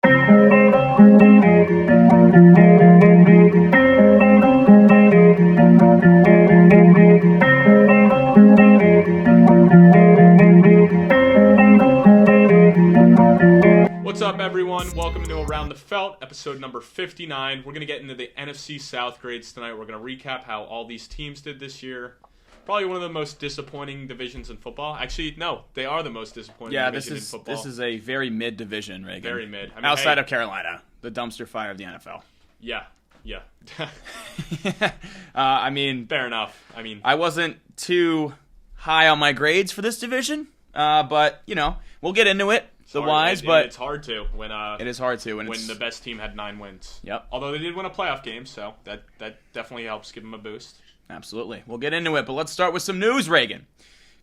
What's up, everyone? Welcome to Around the Felt, episode number 59. We're going to get into the NFC South grades tonight. We're going to recap how all these teams did this year. Probably one of the most disappointing divisions in football. Actually, no, they are the most disappointing division in football. This is a very mid division, Reagan. Very mid. I mean, outside of Carolina, the dumpster fire of the NFL. Yeah. I mean, fair enough. I wasn't too high on my grades for this division, but, we'll get into it. But it's hard to when it is hard to when the best team had 9 wins. Yep. Although they did win a playoff game, so that definitely helps give them a boost. Absolutely. We'll get into it, but let's start with some news, Reagan.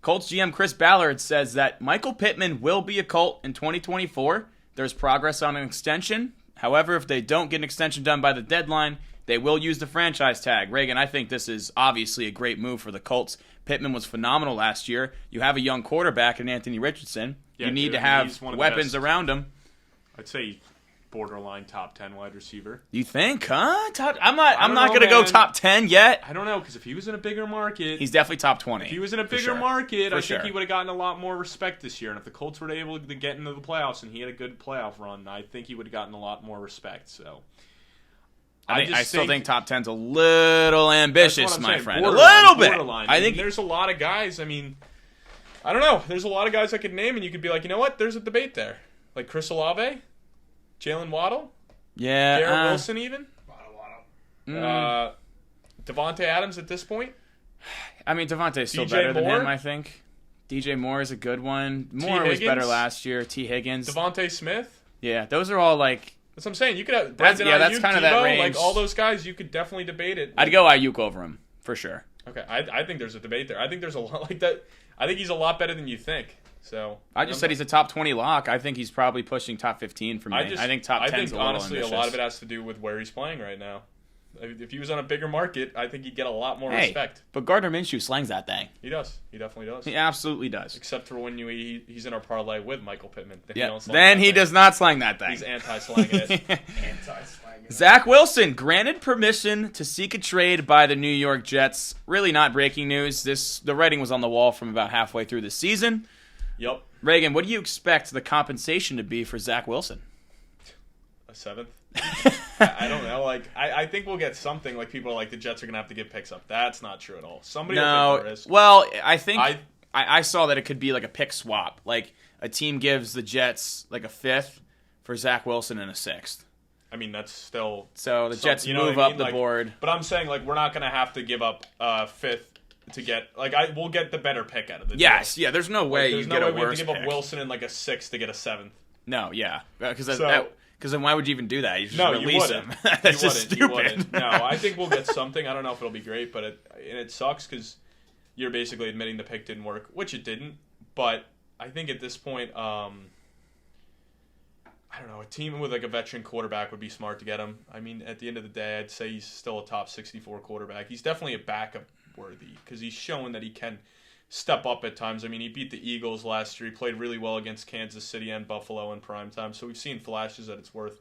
Colts GM Chris Ballard says that Michael Pittman will be a Colt in 2024. There's progress on an extension. However, if they don't get an extension done by the deadline, they will use the franchise tag. Reagan, I think this is obviously a great move for the Colts. Pittman was phenomenal last year. You have a young quarterback in Anthony Richardson. Yeah, you need to have weapons around him. I'd say borderline top 10 wide receiver. You think, huh? I'm not going to go top 10 yet. I don't know, because if he was in a bigger market... He's definitely top 20. If he was in a bigger market, I think he would have gotten a lot more respect this year. And if the Colts were able to get into the playoffs and he had a good playoff run, I think he would have gotten a lot more respect. So, I still think top 10's a little ambitious, my friend. Borderline, a little bit. Borderline. I think there's a lot of guys, I don't know. There's a lot of guys I could name, and you could be like, you know what? There's a debate there. Like Chris Olave, Jalen Waddle, Garrett Wilson even. Devontae Adams at this point. Devontae's still better than him, I think. DJ Moore is a good one. Moore was better last year. T. Higgins. Devontae Smith. Yeah, those are all like... That's what I'm saying. You could have Brandon Ayuk, that's kind of that range. Like all those guys, you could definitely debate it. I'd go Ayuk over him, for sure. Okay, I think there's a debate there. I think there's a lot like that. I think he's a lot better than you think. So I just said he's a top 20 lock. I think he's probably pushing top 15 for me. I think top 10 is a little honestly ambitious. A lot of it has to do with where he's playing right now. If he was on a bigger market, I think he'd get a lot more respect. But Gardner Minshew slangs that thing. He does. He definitely does. He absolutely does. Except for when he's in our parlay with Michael Pittman. Then he does not slang that thing. He's anti-slanging it. Anti-slanging it. Zach Wilson granted permission to seek a trade by the New York Jets. Really not breaking news. The writing was on the wall from about halfway through the season. Yep. Reagan, what do you expect the compensation to be for Zach Wilson? A 7th? I don't know. I think we'll get something. Like people are like the Jets are gonna have to give picks up. That's not true at all. Somebody will take the risk. Well, I think I saw that it could be like a pick swap. Like a team gives the Jets like a 5th for Zach Wilson and a 6th. That's still so the Jets move up the board. But I'm saying we're not gonna have to give up a 5th to get we'll get the better pick out of the deal. Yeah. There's no way you get a worse pick. There's no way we have to give up Wilson and a 6th to get a 7th. No, yeah, because then why would you even do that? You just release him. That's just stupid. No, I think we'll get something. I don't know if it'll be great, but it sucks because you're basically admitting the pick didn't work, which it didn't. But I think at this point, I don't know, a team with a veteran quarterback would be smart to get him. At the end of the day, I'd say he's still a top 64 quarterback. He's definitely a backup worthy because he's shown that he can step up at times. He beat the Eagles last year. He played really well against Kansas City and Buffalo in primetime. So we've seen flashes that it's worth.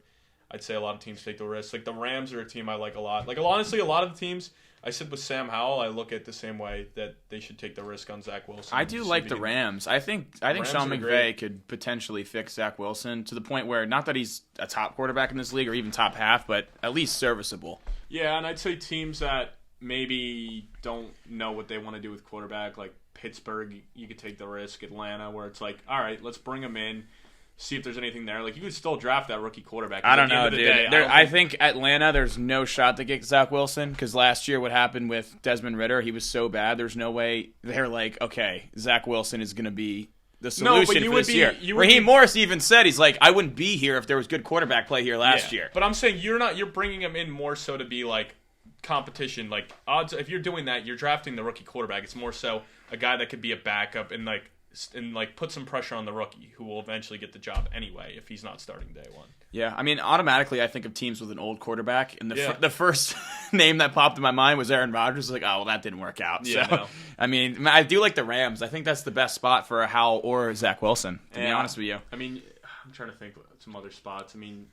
I'd say a lot of teams take the risk. Like the Rams are a team I like a lot. Honestly, a lot of the teams I said with Sam Howell, I look at the same way that they should take the risk on Zach Wilson. I do like the Rams. I think Sean McVay could potentially fix Zach Wilson to the point where not that he's a top quarterback in this league or even top half, but at least serviceable. Yeah, and I'd say teams that maybe don't know what they want to do with quarterback, like Pittsburgh, you could take the risk. Atlanta, where it's like, all right, let's bring him in, see if there's anything there. Like, you could still draft that rookie quarterback. I don't know, dude. I think Atlanta, there's no shot to get Zach Wilson because last year what happened with Desmond Ridder, he was so bad. There's no way they're like, okay, Zach Wilson is going to be the solution for this year. Raheem Morris even said, he's like, I wouldn't be here if there was good quarterback play here last year. But I'm saying you're bringing him in more so to be like competition. Like, odds, if you're doing that, you're drafting the rookie quarterback. It's more so a guy that could be a backup and put some pressure on the rookie who will eventually get the job anyway if he's not starting day one. Yeah, automatically I think of teams with an old quarterback, and the first name that popped in my mind was Aaron Rodgers. Like, oh, well, that didn't work out. Yeah, so, no. I do like the Rams. I think that's the best spot for a Howell or Zach Wilson, to be honest with you. I'm trying to think of some other spots. I mean,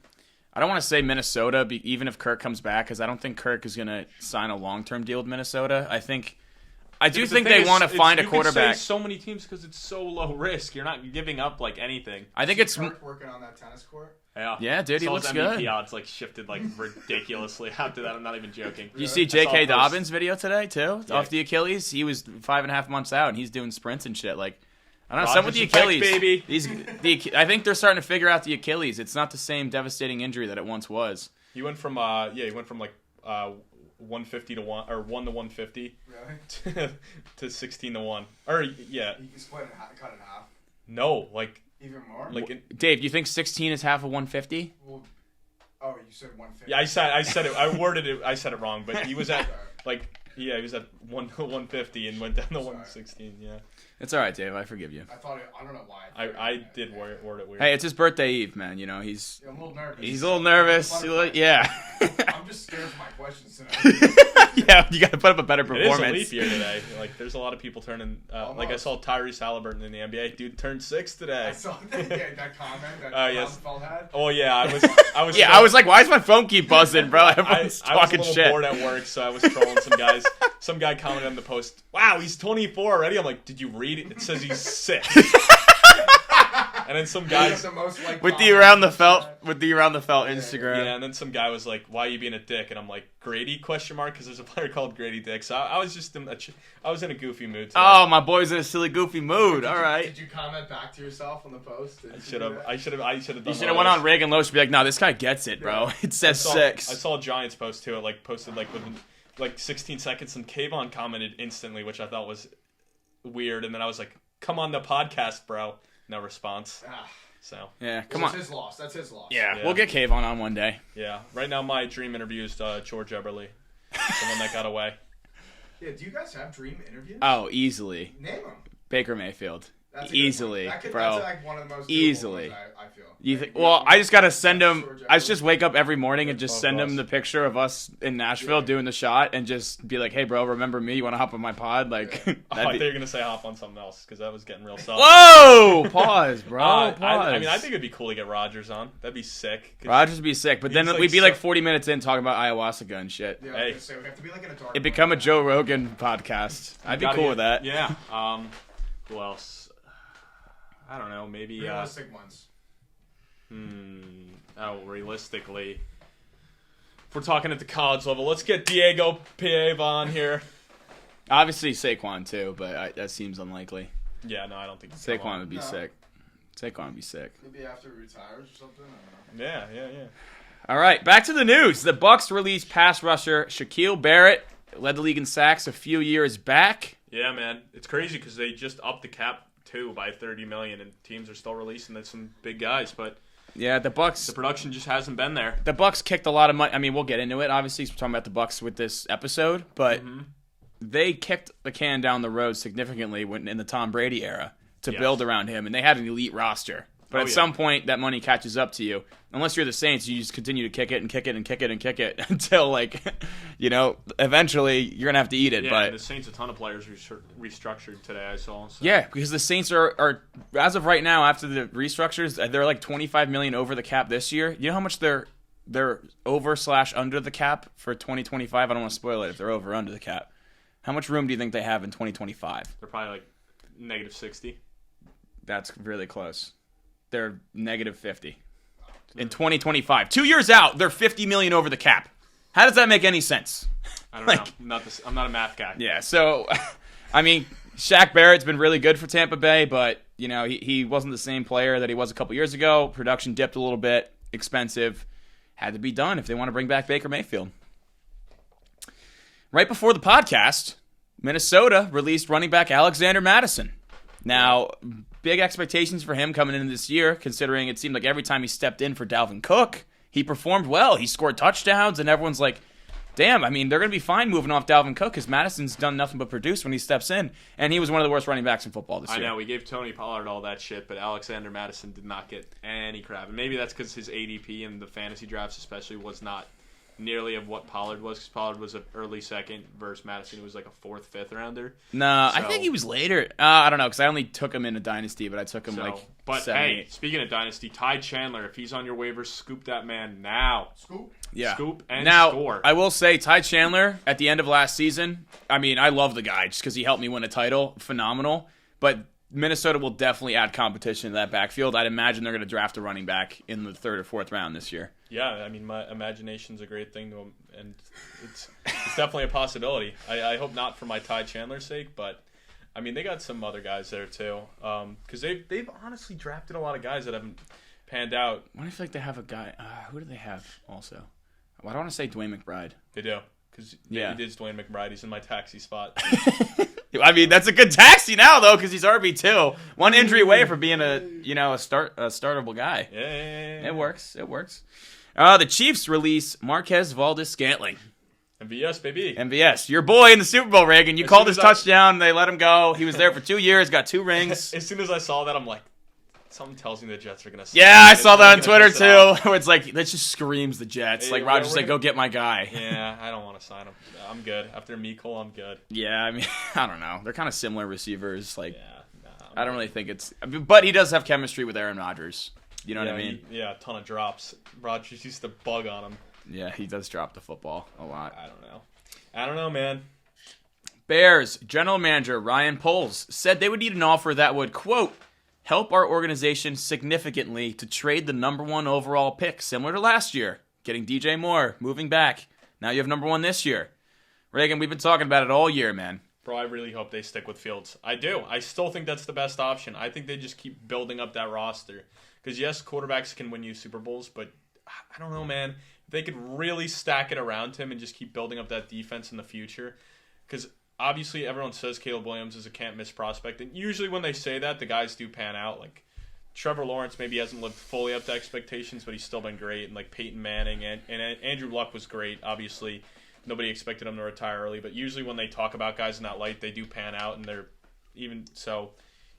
I don't want to say Minnesota, even if Kirk comes back, because I don't think Kirk is going to sign a long-term deal with Minnesota. I do think they want to find a quarterback. You can say so many teams because it's so low risk. You're not giving up like anything. I think it's Kirk working on that tennis court. Yeah, dude, he looks his good. MVP odds like shifted like ridiculously after that. I'm not even joking. You see J.K. Dobbins' video today too, off the Achilles. He was 5.5 months out, and he's doing sprints and shit. Like, I don't know, some with the Achilles, baby. I think they're starting to figure out the Achilles. It's not the same devastating injury that it once was. He went from like 150 to 1 or 1 to 150, really, to 16 to 1. Or yeah, you can split it, cut it in half. No, like. Even more? Dave, you think 16 is half of 150? Well, you said 150. Yeah, I said it. I said it wrong, but he was at he was at 150 and went down to 116. Yeah. It's all right, Dave. I forgive you. I don't know why. I did word it weird. Hey, it's his birthday eve, man. You know, I'm a little nervous. He's a little nervous. Yeah. I'm just scared for my questions tonight. Yeah, you got to put up a better performance. It is a leap year today. Like, there's a lot of people turning. Like, I saw Tyrese Halliburton in the NBA. Dude turned 6 today. I saw that comment that yes. Feld had. Oh yeah, I was. Yeah, I was like, why does my phone keep buzzing, bro? Everyone's talking I was a little shit. bored at work, so I was trolling some guys. Some guy commented on the post, "Wow, he's 24 already." I'm like, "Did you read it? It says he's 6." And then some guys with the around the felt Instagram. Yeah, and then some guy was like, "Why are you being a dick?" And I'm like, "Grady?" ? Because there's a player called Grady Dick. So I was just I was in a goofy mood today. Oh, my boy's in a silly goofy mood. All right. Did you comment back to yourself on the post? I should have. You should have went on Reagan Lowe. Should be like, "No, this guy gets it, bro. It says 6." I saw a Giants post too. It posted within 16 seconds, and Kayvon commented instantly, which I thought was weird. And then I was like, "Come on the podcast, bro." No response. So yeah, come on. That's his loss. Yeah, we'll get Kayvon on one day. Yeah, right now my dream interview is George Eberle, the one that got away. Yeah, do you guys have dream interviews? Oh, easily. Name them. Baker Mayfield. That's easily, bro. That's like one of the most easily. ones I feel. You think? Well, I just gotta send him. I just wake up every morning and just send him the picture of us in Nashville doing the shot, and just be like, "Hey, bro, remember me? You want to hop on my pod?" Like, I thought you were gonna say hop on something else because that was getting real soft. Whoa! Pause, bro. Pause. I mean, I think it'd be cool to get Rodgers on. That'd be sick. Rodgers would be sick, but then we'd be like 40 minutes in talking about ayahuasca and shit. Yeah, hey, we have to be like in a dark. It'd become a Joe Rogan podcast. I'd be cool with that. Yeah. Who else? I don't know, maybe... Realistic ones. Realistically. If we're talking at the college level, let's get Diego Piave on here. Obviously Saquon, too, but that seems unlikely. Yeah, no, I don't think Saquon would be sick. Saquon would be sick. Maybe after he retires or something? I don't know. Yeah. All right, back to the news. The Bucs released pass rusher Shaquille Barrett. Led the league in sacks a few years back. Yeah, man. It's crazy because they just upped the cap by $30 million, and teams are still releasing some big guys, but yeah, the Bucs. The production just hasn't been there. The Bucs kicked a lot of money. I mean, we'll get into it. Obviously, we're talking about the Bucs with this episode, but they kicked the can down the road significantly in the Tom Brady era to build around him, and they had an elite roster. But at some point, that money catches up to you. Unless you're the Saints, you just continue to kick it and kick it and kick it and kick it until, eventually you're going to have to eat it. Yeah, but the Saints, a ton of players restructured today, I saw. So. Yeah, because the Saints are, as of right now, after the restructures, they're like $25 million over the cap this year. You know how much they're over/under the cap for 2025? I don't want to spoil it if they're over or under the cap. How much room do you think they have in 2025? They're probably like negative 60. That's really close. They're negative 50 in 2025. 2 years out, they're $50 million over the cap. How does that make any sense? I don't know. I'm not a math guy. Yeah, so, I mean, Shaq Barrett's been really good for Tampa Bay, but, he wasn't the same player that he was a couple years ago. Production dipped a little bit. Expensive. Had to be done if they want to bring back Baker Mayfield. Right before the podcast, Minnesota released running back Alexander Mattison. Now, big expectations for him coming into this year, considering it seemed like every time he stepped in for Dalvin Cook, he performed well. He scored touchdowns, and everyone's like, damn, I mean, they're going to be fine moving off Dalvin Cook because Madison's done nothing but produce when he steps in, and he was one of the worst running backs in football this year. I know, we gave Tony Pollard all that shit, but Alexander Mattison did not get any crap. And maybe that's because his ADP in the fantasy drafts especially was not nearly of what Pollard was, because Pollard was an early second versus Madison, who was like a 4th, 5th rounder. No, I think he was later. I don't know, because I only took him in a dynasty, but I took him But 7, hey, 8. speaking of dynasty, Ty Chandler, if he's on your waivers, scoop that man now. Scoop. Yeah. Scoop and now, score. I will say, Ty Chandler, at the end of last season, I mean, I love the guy just because he helped me win a title. Phenomenal. But Minnesota will definitely add competition to that backfield. I'd imagine they're going to draft a running back in the 3rd or 4th round this year. Yeah, I mean, my imagination's a great thing, and it's definitely a possibility. I hope not for my Ty Chandler's sake, but I mean, they got some other guys there too, because they've honestly drafted a lot of guys that haven't panned out. Why do I feel like they have a guy? Who do they have also? Well, I don't want to say Dwayne McBride. They do, because it is Dwayne McBride. He's in my taxi spot. I mean, that's a good taxi now though, because he's RB2. One injury away from being a startable guy. Yeah. It works. The Chiefs release Marquez Valdes-Scantling. MVS, baby. MVS, your boy in the Super Bowl, Reagan. You called his touchdown. They let him go. He was there for 2 years, got 2 rings. As soon as I saw that, I'm like, something tells me the Jets are going to. Yeah, I saw that on Twitter too. Where it's like, that just screams the Jets. Like Rodgers like, go get my guy. Yeah, I don't want to sign him. I'm good. After Mecole, I'm good. Yeah, I mean, I don't know. They're kind of similar receivers. Like, I don't really think it's. But he does have chemistry with Aaron Rodgers. You know what I mean? A ton of drops. Rodgers used to bug on him. Yeah, he does drop the football a lot. I don't know, man. Bears general manager Ryan Poles said they would need an offer that would, quote, help our organization significantly to trade the number 1 overall pick, similar to last year. Getting DJ Moore, moving back. Now you have number 1 this year. Reagan, we've been talking about it all year, man. Bro, I really hope they stick with Fields. I do. I still think that's the best option. I think they just keep building up that roster. Because, yes, quarterbacks can win you Super Bowls, but I don't know, man. If they could really stack it around him and just keep building up that defense in the future. Because, obviously, everyone says Caleb Williams is a can't-miss prospect. And usually when they say that, the guys do pan out. Like, Trevor Lawrence maybe hasn't lived fully up to expectations, but he's still been great. And, like, Peyton Manning and Andrew Luck was great, obviously. Nobody expected him to retire early. But usually when they talk about guys in that light, they do pan out. And they're even so...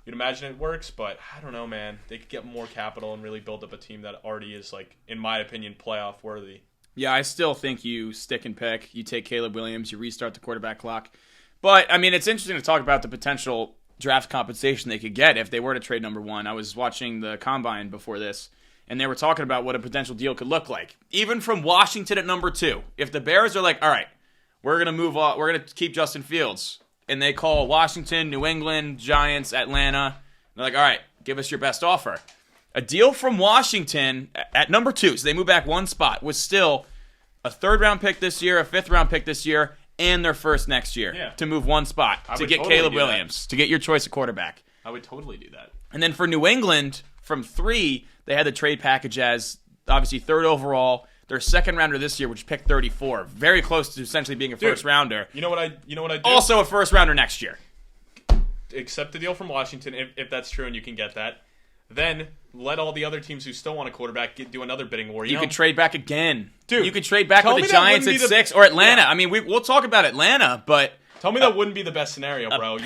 You'd imagine it works, but I don't know, man. They could get more capital and really build up a team that already is, like, in my opinion, playoff worthy. Yeah, I still think you stick and pick. You take Caleb Williams, you restart the quarterback clock. But, I mean, it's interesting to talk about the potential draft compensation they could get if they were to trade number 1. I was watching the Combine before this, and they were talking about what a potential deal could look like. Even from Washington at number 2. If the Bears are like, all right, we're going to move on, we're going to keep Justin Fields, and they call Washington, New England, Giants, Atlanta. They're like, all right, give us your best offer. A deal from Washington at number 2, so they move back 1 spot, was still a 3rd-round pick this year, a 5th-round pick this year, and their first next year to move 1 spot to get Caleb Williams, to get your choice of quarterback. I would totally do that. And then for New England, from 3, they had the trade package as, obviously, 3rd overall. Their 2nd rounder this year, which picked 34, very close to essentially being a first rounder. You know what I do? Also a first rounder next year. Accept the deal from Washington if that's true and you can get that. Then let all the other teams who still want a quarterback do another bidding war. You could trade back again. Dude, you could trade back with the Giants at 6 or Atlanta. Yeah. I mean, we'll talk about Atlanta, but tell me that wouldn't be the best scenario, bro.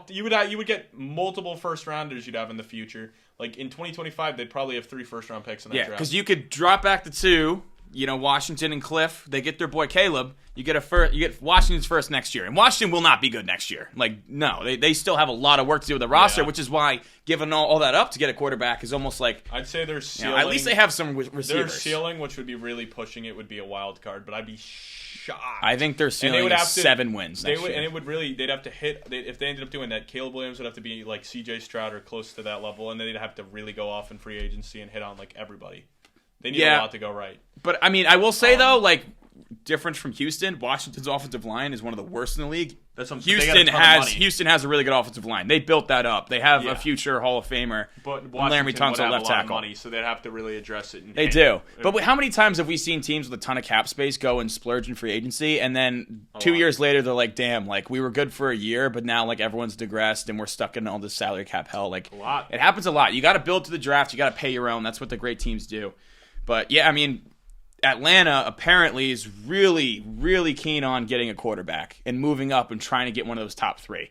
You would get multiple first rounders you'd have in the future. Like in 2025, they'd probably have 3 first-round picks in that draft. Yeah, because you could drop back to 2. You know, Washington and Cliff, they get their boy Caleb. You get Washington's first next year, and Washington will not be good next year. Like, no, they still have a lot of work to do with the roster, which is why giving all that up to get a quarterback is almost like I'd say their ceiling. At least they have some receivers. Their ceiling, which would be really pushing it, would be a wild card, but I'd be shocked. I think their ceiling is 7 wins next year. And it would really, they'd have to hit, if they ended up doing that, Caleb Williams would have to be like C.J. Stroud or close to that level, and then they'd have to really go off in free agency and hit on like everybody. They need a lot to go right. But, I mean, I will say, though, like, difference from Houston, Washington's offensive line is one of the worst in the league. Houston has a really good offensive line. They built that up. They have a future Hall of Famer. But Larry Tunsil, left tackle. Money, so they'd have to really address it. They do. But how many times have we seen teams with a ton of cap space go and splurge in free agency, and then 2 years later they're like, damn, like we were good for a year, but now like everyone's digressed and we're stuck in all this salary cap hell. Like a lot. It happens a lot. You got to build to the draft. You got to pay your own. That's what the great teams do. But yeah, I mean, Atlanta apparently is really, really keen on getting a quarterback and moving up and trying to get one of those top 3.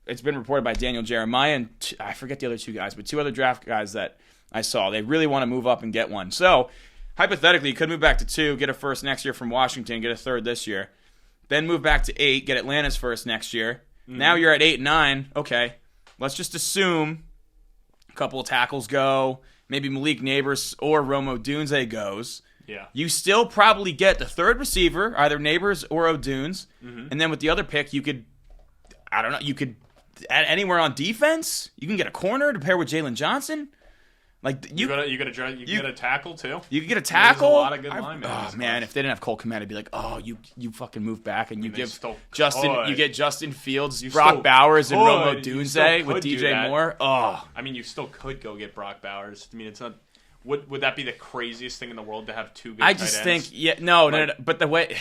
It's been reported by Daniel Jeremiah and I forget the other 2 guys, but 2 other draft guys that I saw. They really want to move up and get one. So hypothetically, you could move back to 2, get a first next year from Washington, get a third this year. Then move back to 8, get Atlanta's first next year. Now you're at 8 and 9. Okay, let's just assume a couple of tackles go. Maybe Malik Neighbors or Rome Odunze goes. Yeah. You still probably get the third receiver, either Neighbors or O'Dunes. And then with the other pick, you could add anywhere on defense. You can get a corner to pair with Jalen Johnson. Like you get a tackle too. You can get a tackle. There's a lot of good linemen. Oh man, if they didn't have Cole Kmet, I'd be like, oh, you fucking move back and you get Justin Fields, Brock Bowers, and Rome Odunze with DJ Moore. Oh, I mean, you still could go get Brock Bowers. I mean, it's not. Would that be the craziest thing in the world to have 2 good tight ends? I just think, no. But the way,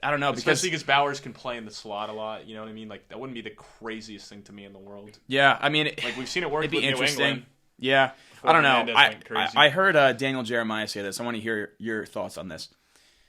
I don't know, especially because Bowers can play in the slot a lot. You know what I mean? Like that wouldn't be the craziest thing to me in the world. Yeah, I mean, like we've seen it work. It'd be with interesting. New England. Yeah, I don't know. Hernandez I heard Daniel Jeremiah say this. I want to hear your thoughts on this.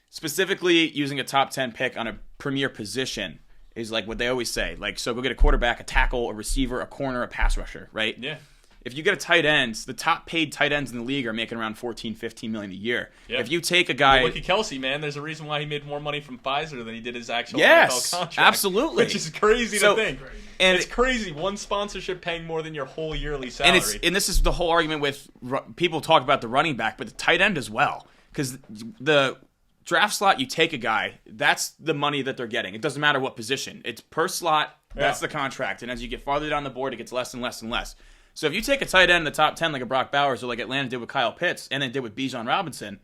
Specifically, using a top 10 pick on a premier position is like what they always say. Like, so go get a quarterback, a tackle, a receiver, a corner, a pass rusher, right? Yeah. If you get a tight end, the top paid tight ends in the league are making around $14-15 million a year. Yeah. If you take a guy, look at Kelsey, man. There's a reason why he made more money from Pfizer than he did his actual NFL contract. Absolutely, which is crazy to think. And it's crazy. One sponsorship paying more than your whole yearly salary. And this is the whole argument with people talk about the running back, but the tight end as well, because the draft slot you take a guy, that's the money that they're getting. It doesn't matter what position. It's per slot. That's the contract. And as you get farther down the board, it gets less and less and less. So if you take a tight end in the top 10 like a Brock Bowers or like Atlanta did with Kyle Pitts and then did with Bijan Robinson,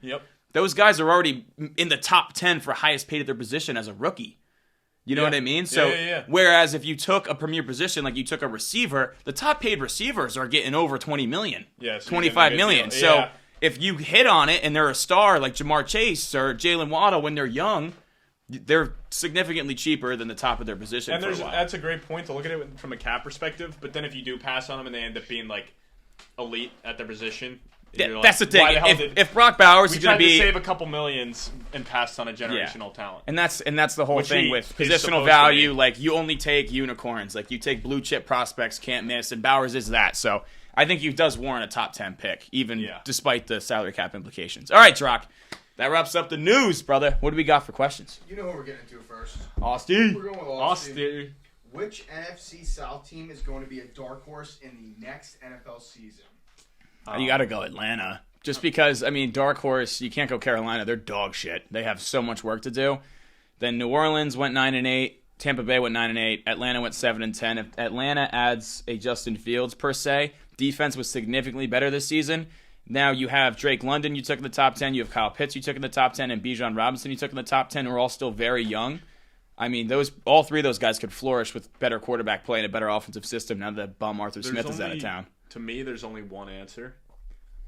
those guys are already in the top 10 for highest paid at their position as a rookie. You know what I mean? So whereas if you took a premier position, like you took a receiver, the top paid receivers are getting over $20 million, so $25 million. So if you hit on it and they're a star like Jamar Chase or Jalen Waddle when they're young, they're significantly cheaper than the top of their position. And for a while. That's a great point to look at it from a cap perspective. But then if you do pass on them and they end up being like elite at their position, that's the thing. If Brock Bowers is going to be save a couple millions and passed on a generational talent, and that's the whole thing with positional value. Like you only take unicorns, like you take blue chip prospects, can't miss, and Bowers is that. So I think he does warrant a top 10 pick, even despite the salary cap implications. All right, Drock. That wraps up the news, brother. What do we got for questions? You know who we're getting into first. Austin. We're going with Austin. Which NFC South team is going to be a dark horse in the next NFL season? You got to go Atlanta. Just because, I mean, dark horse, you can't go Carolina. They're dog shit. They have so much work to do. Then New Orleans went 9-8. Tampa Bay went 9-8. Atlanta went 7-10. If Atlanta adds a Justin Fields, per se, defense was significantly better this season. Now you have Drake London you took in the top 10. You have Kyle Pitts you took in the top 10. And Bijan Robinson you took in the top 10 who are all still very young. I mean, all 3 of those guys could flourish with better quarterback play and a better offensive system now that bum Arthur Smith is out of town. To me, there's only one answer.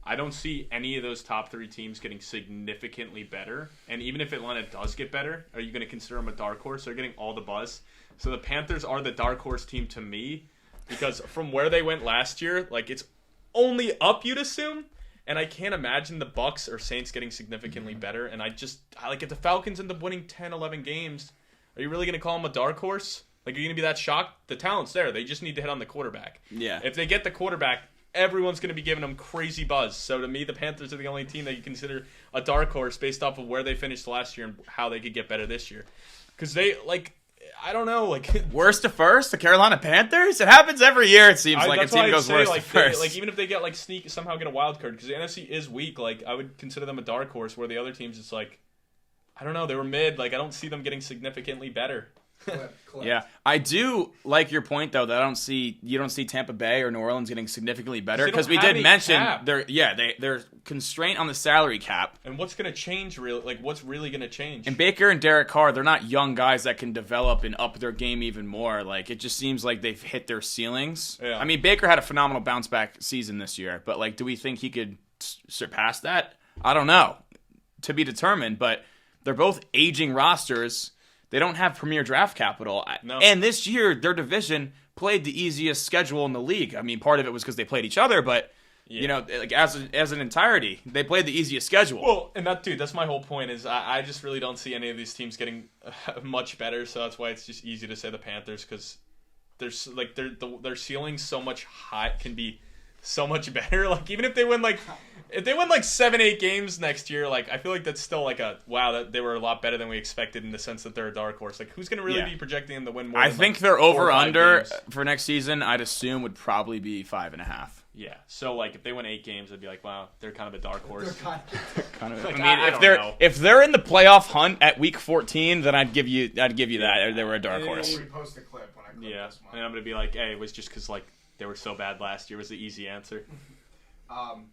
I don't see any of those top 3 teams getting significantly better. And even if Atlanta does get better, are you going to consider them a dark horse? They're getting all the buzz. So the Panthers are the dark horse team to me because from where they went last year, like it's only up, you'd assume. And I can't imagine the Bucs or Saints getting significantly better. And I like if the Falcons end up winning 10, 11 games, are you really going to call them a dark horse? Like, are you going to be that shocked? The talent's there. They just need to hit on the quarterback. Yeah. If they get the quarterback, everyone's going to be giving them crazy buzz. So to me, the Panthers are the only team that you consider a dark horse based off of where they finished last year and how they could get better this year. Because they, like, I don't know, like worst to first, the Carolina Panthers. It happens every year. It seems like a team goes worst to first. Like even if they get like somehow get a wild card, because the NFC is weak. Like I would consider them a dark horse, where the other teams, it's like I don't know, they were mid. Like I don't see them getting significantly better. Yeah, I do like your point though that you don't see Tampa Bay or New Orleans getting significantly better because we did mention they're constraint on the salary cap. And what's going to change really? Like what's really going to change? And Baker and Derek Carr, they're not young guys that can develop and up their game even more. Like it just seems like they've hit their ceilings. Yeah. I mean, Baker had a phenomenal bounce back season this year, but like, do we think he could surpass that? I don't know, to be determined. But they're both aging rosters. They don't have premier draft capital. No. And this year, their division played the easiest schedule in the league. I mean, part of it was because they played each other, but, you know, like as an entirety, they played the easiest schedule. Well, and that's my whole point is I just really don't see any of these teams getting much better, so that's why it's just easy to say the Panthers because there's like their ceiling's so much high, can be so much better. Like even if they win like 7-8 games next year, like I feel like that's still like that they were a lot better than we expected in the sense that they're a dark horse. Like who's going to really be projecting them to win more? I than, think like, their 4 or 5 over-under games? for next season, I'd assume, would probably be 5.5. Yeah. So like if they win 8 games, I'd be like, wow, they're kind of a dark horse. Kind of. Like, I mean, I don't know. if they're in the playoff hunt at week 14, then I'd give you that they were a dark horse. I'll repost the clip when I clip this one. And I'm gonna be like, hey, it was just because like they were so bad last year was the easy answer.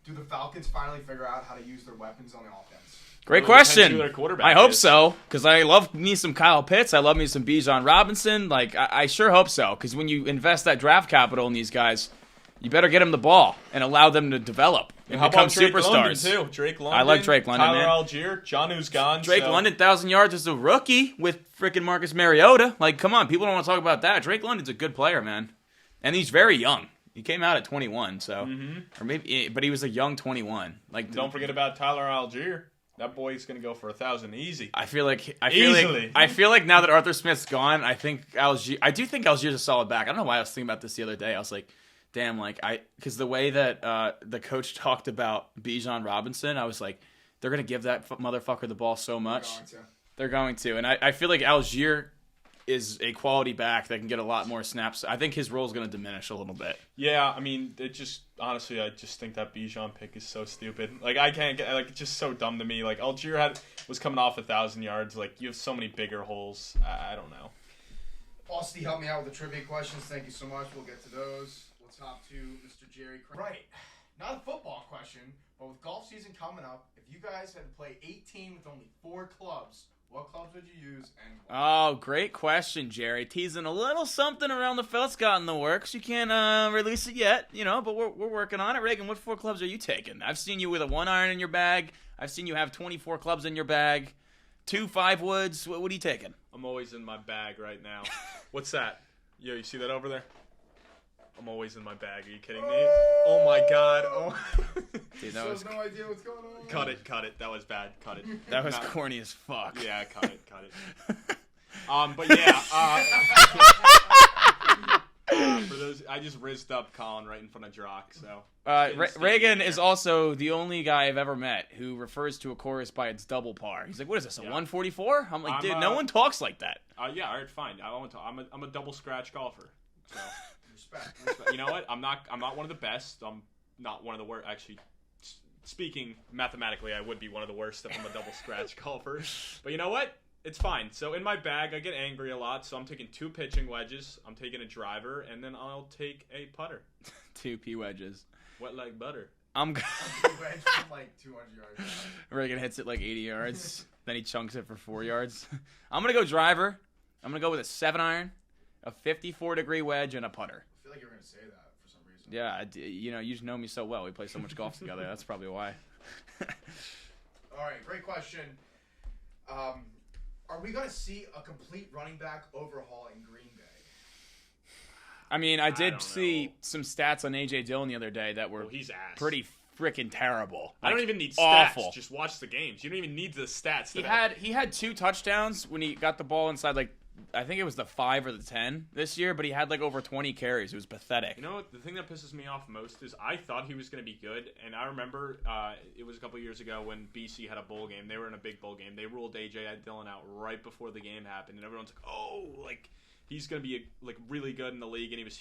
Do the Falcons finally figure out how to use their weapons on the offense? Great Really depends question. who their quarterback I hope is. so, because I love me some Kyle Pitts. I love me some Bijan Robinson. Like I sure hope so, because when you invest that draft capital in these guys, you better get them the ball and allow them to develop and How become about Drake superstars. London, too? Drake London. I like Drake London, Tyler man. Algier. Jonu's gone. Drake so. London, 1,000 yards as a rookie with freaking Marcus Mariota. Like, come on, people don't want to talk about that. Drake London's a good player, man, and he's very young. He came out at 21, so or maybe, but he was a young 21. Like, Don't forget about Tyler Algier. That boy's gonna go for 1,000 easy. I feel like now that Arthur Smith's gone, I do think Algier's a solid back. I don't know why I was thinking about this the other day. I was like, damn, like because the way that the coach talked about Bijan Robinson, I was like, they're gonna give that motherfucker the ball so much. They're going to, and I feel like Algier is a quality back that can get a lot more snaps. I think his role is going to diminish a little bit. Yeah, I mean, honestly, I just think that Bijan pick is so stupid. Like, I can't get, like, it's just so dumb to me. Like, Algier was coming off 1,000 yards. Like, you have so many bigger holes. I don't know. Austin, help me out with the trivia questions. Thank you so much. We'll get to those. Let's hop to Mr. Jerry. Right. Not a football question, but with golf season coming up, if you guys had to play 18 with only 4 clubs, what clubs would you use and why? Oh, great question, Jerry. Teasing a little something around the felt got in the works. You can't release it yet, but we're working on it. Reagan, what 4 clubs are you taking? I've seen you with a 1-iron in your bag. I've seen you have 24 clubs in your bag. 2 5-woods. What are you taking? I'm always in my bag right now. What's that? Yo, you see that over there? I'm always in my bag. Are you kidding me? Oh my god. Oh. Dude, So no idea what's going on. Cut it. That was bad. Cut it. that was corny as fuck. Yeah, cut it. But yeah. For those, I just rizzed up Colin right in front of Drock. So. Reagan is also the only guy I've ever met who refers to a chorus by its double par. He's like, "What is this? A 144?" I'm like, "Dude, no one talks like that." Yeah, all right, fine. I'm a double scratch golfer. So. Respect. You know what? I'm not one of the best. I'm not one of the worst. Actually, speaking mathematically, I would be one of the worst if I'm a double scratch golfer. But you know what? It's fine. So in my bag, I get angry a lot. So I'm taking 2 pitching wedges. I'm taking a driver, and then I'll take a putter. 2 P wedges. Wet like butter. Wedge from like 200 yards. Reagan hits it like 80 yards. Then he chunks it for 4 yards. I'm gonna go driver. I'm gonna go with a 7-iron. A 54-degree wedge and a putter. I feel like you're going to say that for some reason. Yeah, you just know me so well. We play so much golf together. That's probably why. All right, great question. Are we going to see a complete running back overhaul in Green Bay? I mean, I did don't see know. some stats on A.J. Dillon the other day that were He's ass. pretty freaking terrible. I don't even need stats. Awful. Just watch the games. You don't even need the stats. He had 2 touchdowns when he got the ball inside, like, I think it was the 5 or the 10 this year, but he had like over 20 carries. It was pathetic. You know what? The thing that pisses me off most is I thought he was going to be good, and I remember it was a couple years ago when BC had a bowl game. They were in a big bowl game. They ruled A.J. Dillon out right before the game happened, and everyone's like, "Oh, like he's going to be really good in the league," and he was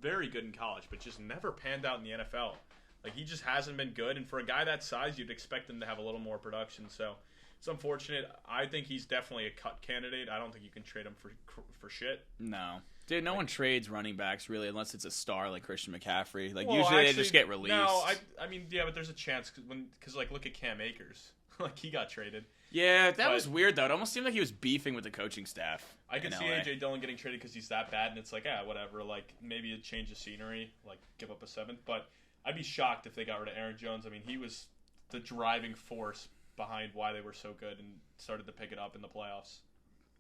very good in college, but just never panned out in the NFL. Like he just hasn't been good, and for a guy that size, you'd expect him to have a little more production. So. It's unfortunate. I think he's definitely a cut candidate. I don't think you can trade him for shit. No. Dude, no one trades running backs, really, unless it's a star like Christian McCaffrey. Like, usually they just get released. No, I mean, yeah, but there's a chance. Because look at Cam Akers. Like, he got traded. Yeah, that was weird, though. It almost seemed like he was beefing with the coaching staff. I could see A.J. Dillon getting traded because he's that bad, and it's like, whatever. Like, maybe a change of scenery, like, give up a 7th. But I'd be shocked if they got rid of Aaron Jones. I mean, he was the driving force behind why they were so good and started to pick it up in the playoffs.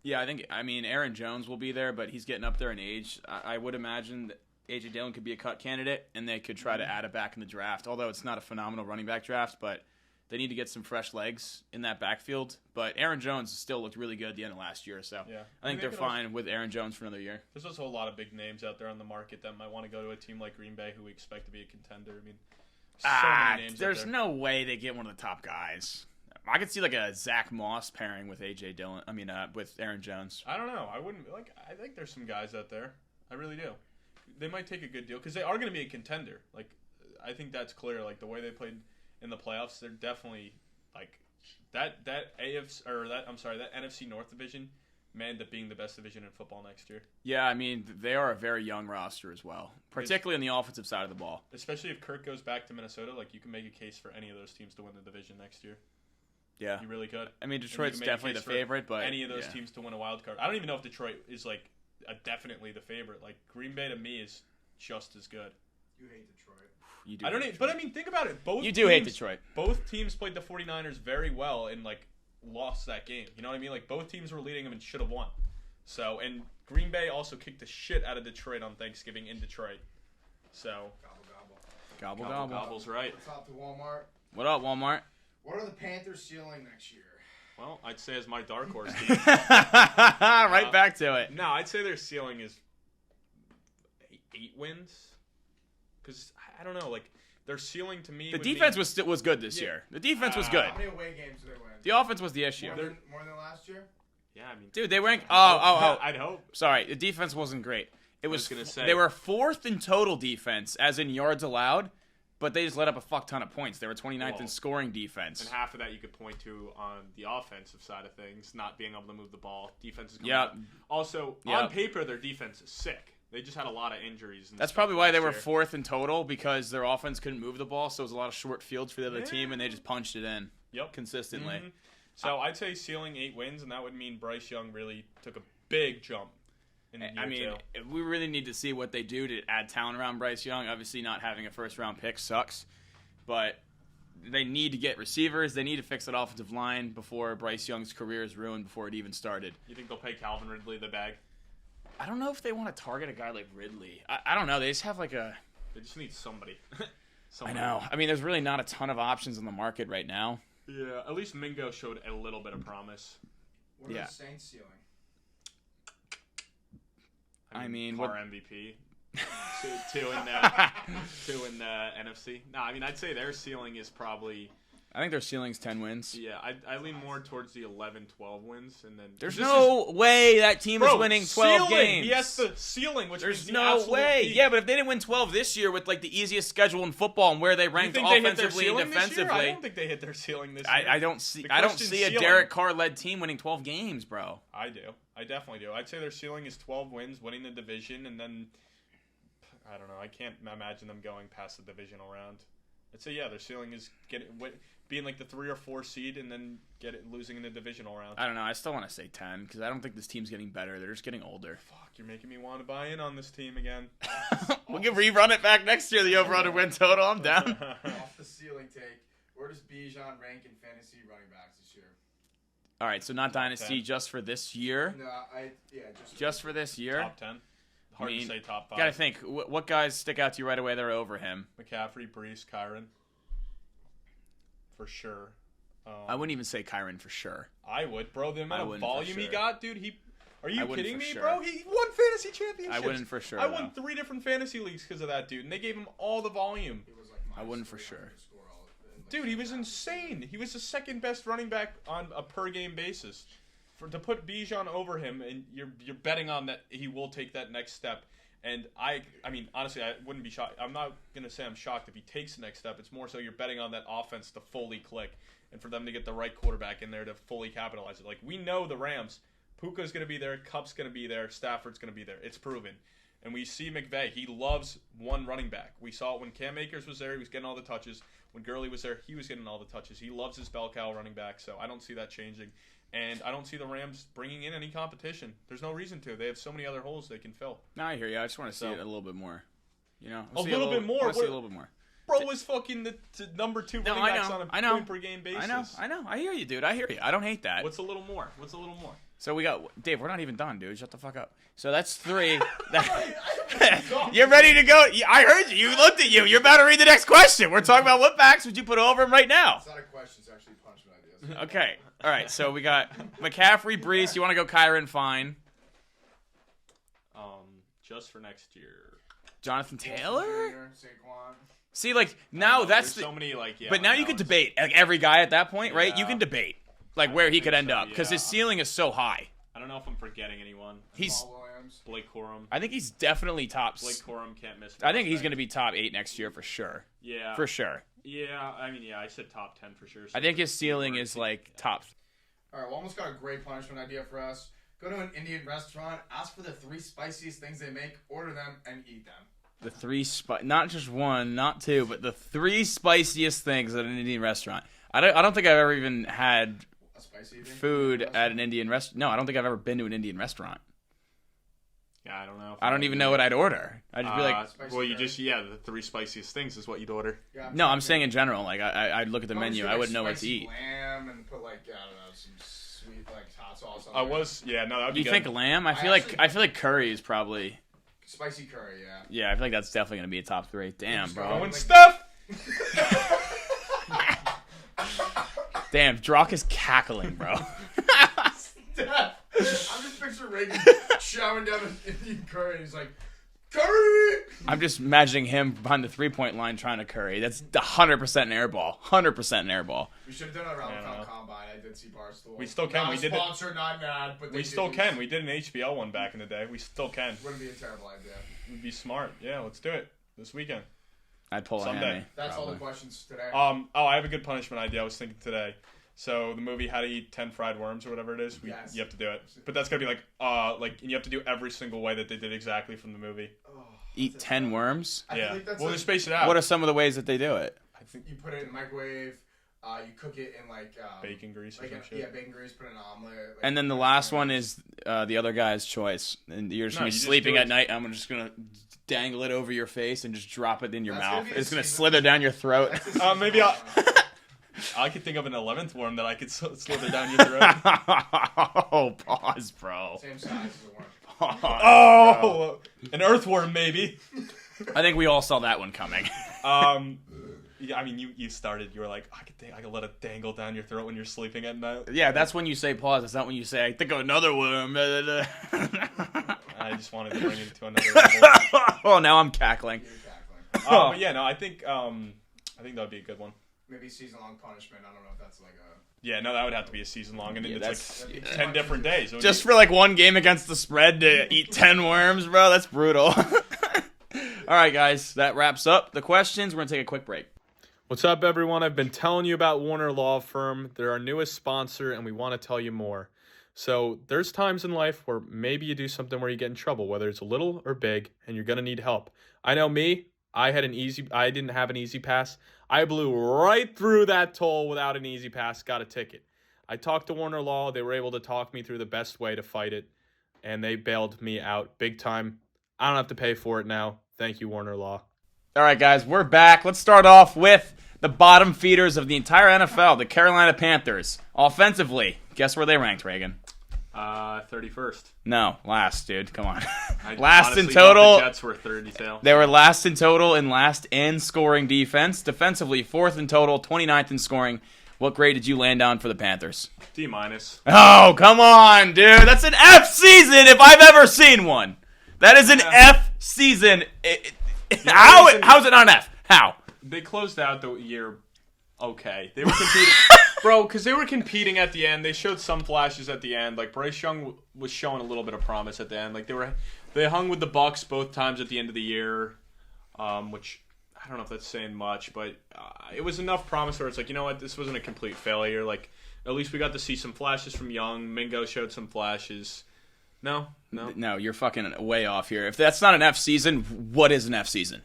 Yeah, I mean, Aaron Jones will be there, but he's getting up there in age. I would imagine that A.J. Dillon could be a cut candidate, and they could try to add it back in the draft, although it's not a phenomenal running back draft, but They need to get some fresh legs in that backfield. But Aaron Jones still looked really good at the end of last year. So Yeah. I think they're fine with Aaron Jones for another year. There's also a lot of big names out there on the market that might want to go to a team like Green Bay who we expect to be a contender. I mean, so many names there's out there. no way they get one of the top guys. I could see like a Zach Moss pairing with AJ Dillon. I mean, with Aaron Jones. I don't know. I wouldn't like. I think there's some guys out there. I really do. They might take a good deal because they are going to be a contender. Like, I think that's clear. Like the way they played in the playoffs, they're definitely like that AFC or that NFC North division may end up being the best division in football next year. Yeah, I mean they are a very young roster as well, particularly on the offensive side of the ball. Especially if Kirk goes back to Minnesota, like you can make a case for any of those teams to win the division next year. Yeah, you really could. I mean, Detroit's definitely the favorite, but any of those teams to win a wild card. I don't even know if Detroit is like definitely the favorite. Like Green Bay to me is just as good. You hate Detroit. You do. I don't hate, but I mean, think about it. You do hate Detroit. Both teams played the 49ers very well and like lost that game. You know what I mean? Like both teams were leading them and should have won. So, and Green Bay also kicked the shit out of Detroit on Thanksgiving in Detroit. So, Gobble. Gobble's right. What's up to Walmart? What up, Walmart? What are the Panthers ceiling next year? Well, I'd say as my dark horse team. Right back to it. No, I'd say their ceiling is 8 wins. Because, I don't know, like, their ceiling to me The defense was good this year. The defense was good. How many away games did they win? The offense was the issue. More than last year? Yeah, I mean... Dude, they ranked... I'd hope. Sorry, the defense wasn't great. It was gonna say. They were 4th in total defense, as in yards allowed, but they just let up a fuck ton of points. They were 29th in scoring defense. And half of that you could point to on the offensive side of things, not being able to move the ball. Defense is Yeah. Also, on paper, their defense is sick. They just had a lot of injuries. That's probably why they were 4th in total, because their offense couldn't move the ball, so it was a lot of short fields for the other team, and they just punched it in consistently. Mm-hmm. So I'd say ceiling 8 wins, and that would mean Bryce Young really took a big jump. We really need to see what they do to add talent around Bryce Young. Obviously, not having a first-round pick sucks, but they need to get receivers. They need to fix that offensive line before Bryce Young's career is ruined before it even started. You think they'll pay Calvin Ridley the bag? I don't know if they want to target a guy like Ridley. I don't know. They just have like a... They just need somebody. I know. I mean, there's really not a ton of options on the market right now. Yeah, at least Mingo showed a little bit of promise. What are the Saints ceiling? I mean, car MVP. two in the NFC. No, I mean, I'd say their ceiling is probably... I think their ceiling's 10 wins. Yeah, I lean more towards the 11-12 wins, and then there's no way that team is winning 12 games. He has the ceiling, which there's is the no way. peak. Yeah, but if they didn't win 12 this year with like the easiest schedule in football and where they ranked offensively and defensively, I don't think they hit their ceiling this year. I don't see a Derek Carr led team winning 12 games, bro. I do. I definitely do. I'd say their ceiling is 12 wins, winning the division, and then I don't know. I can't imagine them going past the divisional round. I'd say their ceiling is being like the 3 or 4 seed and then losing in the divisional round. I don't know. I still want to say 10 because I don't think this team's getting better. They're just getting older. Fuck, you're making me want to buy in on this team again. We can rerun it back next year. The over-under win total. I'm down. Off the ceiling take. Where does Bijan rank in fantasy running backs this year? All right, so not dynasty, just for this year. No, just for this year. Top 10. Hard to say top 5. Gotta think. What guys stick out to you right away that are over him? McCaffrey, Brees, Kyron. For sure. I wouldn't even say Kyron for sure. I would, bro. The amount of volume he got, dude. Are you kidding me, sure. bro? He won fantasy championships. I wouldn't for sure. I won 3 different fantasy leagues because of that dude, and they gave him all the volume. I wouldn't for sure. Dude, he was insane. He was the second best running back on a per game basis. To put Bijan over him, and you're betting on that he will take that next step. And I mean, honestly, I wouldn't be shocked. I'm not gonna say I'm shocked if he takes the next step. It's more so you're betting on that offense to fully click and for them to get the right quarterback in there to fully capitalize it. Like we know the Rams, Puka's gonna be there, Kupp's gonna be there, Stafford's gonna be there. It's proven. And we see McVay. He loves one running back. We saw it when Cam Akers was there. He was getting all the touches. When Gurley was there, he was getting all the touches. He loves his bell cow running back, so I don't see that changing. And I don't see the Rams bringing in any competition. There's no reason to. They have so many other holes they can fill. No, I hear you. I just want to see it a little bit more. You know, a little bit more. I want to see a little bit more. Bro was fucking the number 2 running backs on a point per game basis. I know. I hear you, dude. I hear you. I don't hate that. What's a little more? So we got Dave. We're not even done, dude. Shut the fuck up. So that's 3. You're ready to go. I heard you. You looked at you. You're about to read the next question. We're talking about what backs would you put over him right now? It's not a question. It's actually punishment ideas. Okay. All right. So we got McCaffrey, Brees. You want to go Kyron? Fine. Just for next year. Jonathan Taylor? Saquon. See, like now that's so many But now you can debate like every guy at that point, right? You can debate like where he could end up because his ceiling is so high. I don't know if I'm forgetting anyone. Williams. Blake Corum. I think he's definitely top. Blake Corum can't miss. I think he's going to be top 8 next year for sure. Yeah. For sure. Yeah, I mean, I said top 10 for sure. So I think his ceiling is like top. All right, we almost got a great punishment idea for us. Go to an Indian restaurant, ask for the 3 spiciest things they make, order them, and eat them. The 3 not just 1, not 2, but the 3 spiciest things at an Indian restaurant. I don't think I've ever even had a spicy thing food at an Indian restaurant. No, I don't think I've ever been to an Indian restaurant. Yeah, I don't know. I don't even know what I'd order. I'd just be like, well, the 3 spiciest things is what you'd order. Yeah, no, I'm saying in general. Like I'd look at the menu, I wouldn't know what to eat. Lamb and put like I don't know some sweet like hot sauce on that would be You good. think lamb? I feel like curry is probably spicy curry. Yeah. Yeah, I feel like that's definitely gonna be a top 3. Damn, bro. Going stuff. Damn, Drock is cackling, bro. I'm just picturing Reagan showering down an Indian curry. And he's like, curry! I'm just imagining him behind the 3-point line trying to curry. That's 100% an air ball. 100% an air ball. We should have done it around the Combine. I did see Barstool. We still can. Not we a did sponsor, not mad, but we still can. We did an HBL one back in the day. We still can. Wouldn't be a terrible idea. It would be smart. Yeah, let's do it this weekend. I'd pull a Someday. hammy. That's probably. all the questions today. I have a good punishment idea. I was thinking today. So the movie How to Eat 10 Fried Worms or whatever it is, Yes. you have to do it. But that's gonna be like, and you have to do every single way that they did exactly from the movie. Eat 10 worms? I feel like that's We'll like, just space it out. What are some of the ways that they do it? I think you put it in the microwave. You cook it in like bacon grease or like some shit. Yeah, bacon grease. Put it in an omelet. Like, And then the last one is the other guy's choice. And you're just gonna be sleeping at night. I'm just gonna dangle it over your face and just drop it in your mouth. It's gonna slither down your throat. Maybe I could think of an 11th worm that I could slither down your throat. Oh, pause, bro. Same size as the worm. Oh, an earthworm maybe. I think we all saw that one coming. Yeah, I mean, you started. You were like, I could let it dangle down your throat when you're sleeping at night. Yeah, that's when you say pause. It's not when you say I think of another worm. I just wanted to bring it to another level. Oh, now I'm cackling. But yeah, no, I think that would be a good one. Maybe season-long punishment. I don't know if that's like a... Yeah, no, that would have to be a season long, and it's like 10 much different days. Just for like one game against the spread to eat 10 worms, bro. That's brutal. All right, guys, that wraps up the questions. We're going to take a quick break. What's up, everyone? I've been telling you about Warner Law Firm. They're our newest sponsor, and we want to tell you more. So there's times in life where maybe you do something where you get in trouble, whether it's little or big, and you're going to need help. I know me. I didn't have an easy pass. I blew right through that toll without an easy pass, got a ticket. I talked to Warner Law. They were able to talk me through the best way to fight it, and they bailed me out big time. I don't have to pay for it now. Thank you, Warner Law. All right, guys, we're back. Let's start off with the bottom feeders of the entire NFL, the Carolina Panthers. Offensively, guess where they ranked, Reagan? 31st. No, last, dude. Come on. I Last in honestly total. thought the Jets were 30th. They were last in total and last in scoring defense. Defensively, 4th in total, 29th in scoring. What grade did you land on for the Panthers? D-. Oh, come on, dude. That's an F season if I've ever seen one. That is an F season. How is it not an F? How? They closed out the year okay. They were competing. Bro, because they were competing at the end. They showed some flashes at the end. Like, Bryce Young was showing a little bit of promise at the end. Like, they hung with the Bucks both times at the end of the year, which I don't know if that's saying much, but it was enough promise where it's like, you know what, this wasn't a complete failure. Like, at least we got to see some flashes from Young. Mingo showed some flashes. No, you're fucking way off here. If that's not an F season, what is an F season?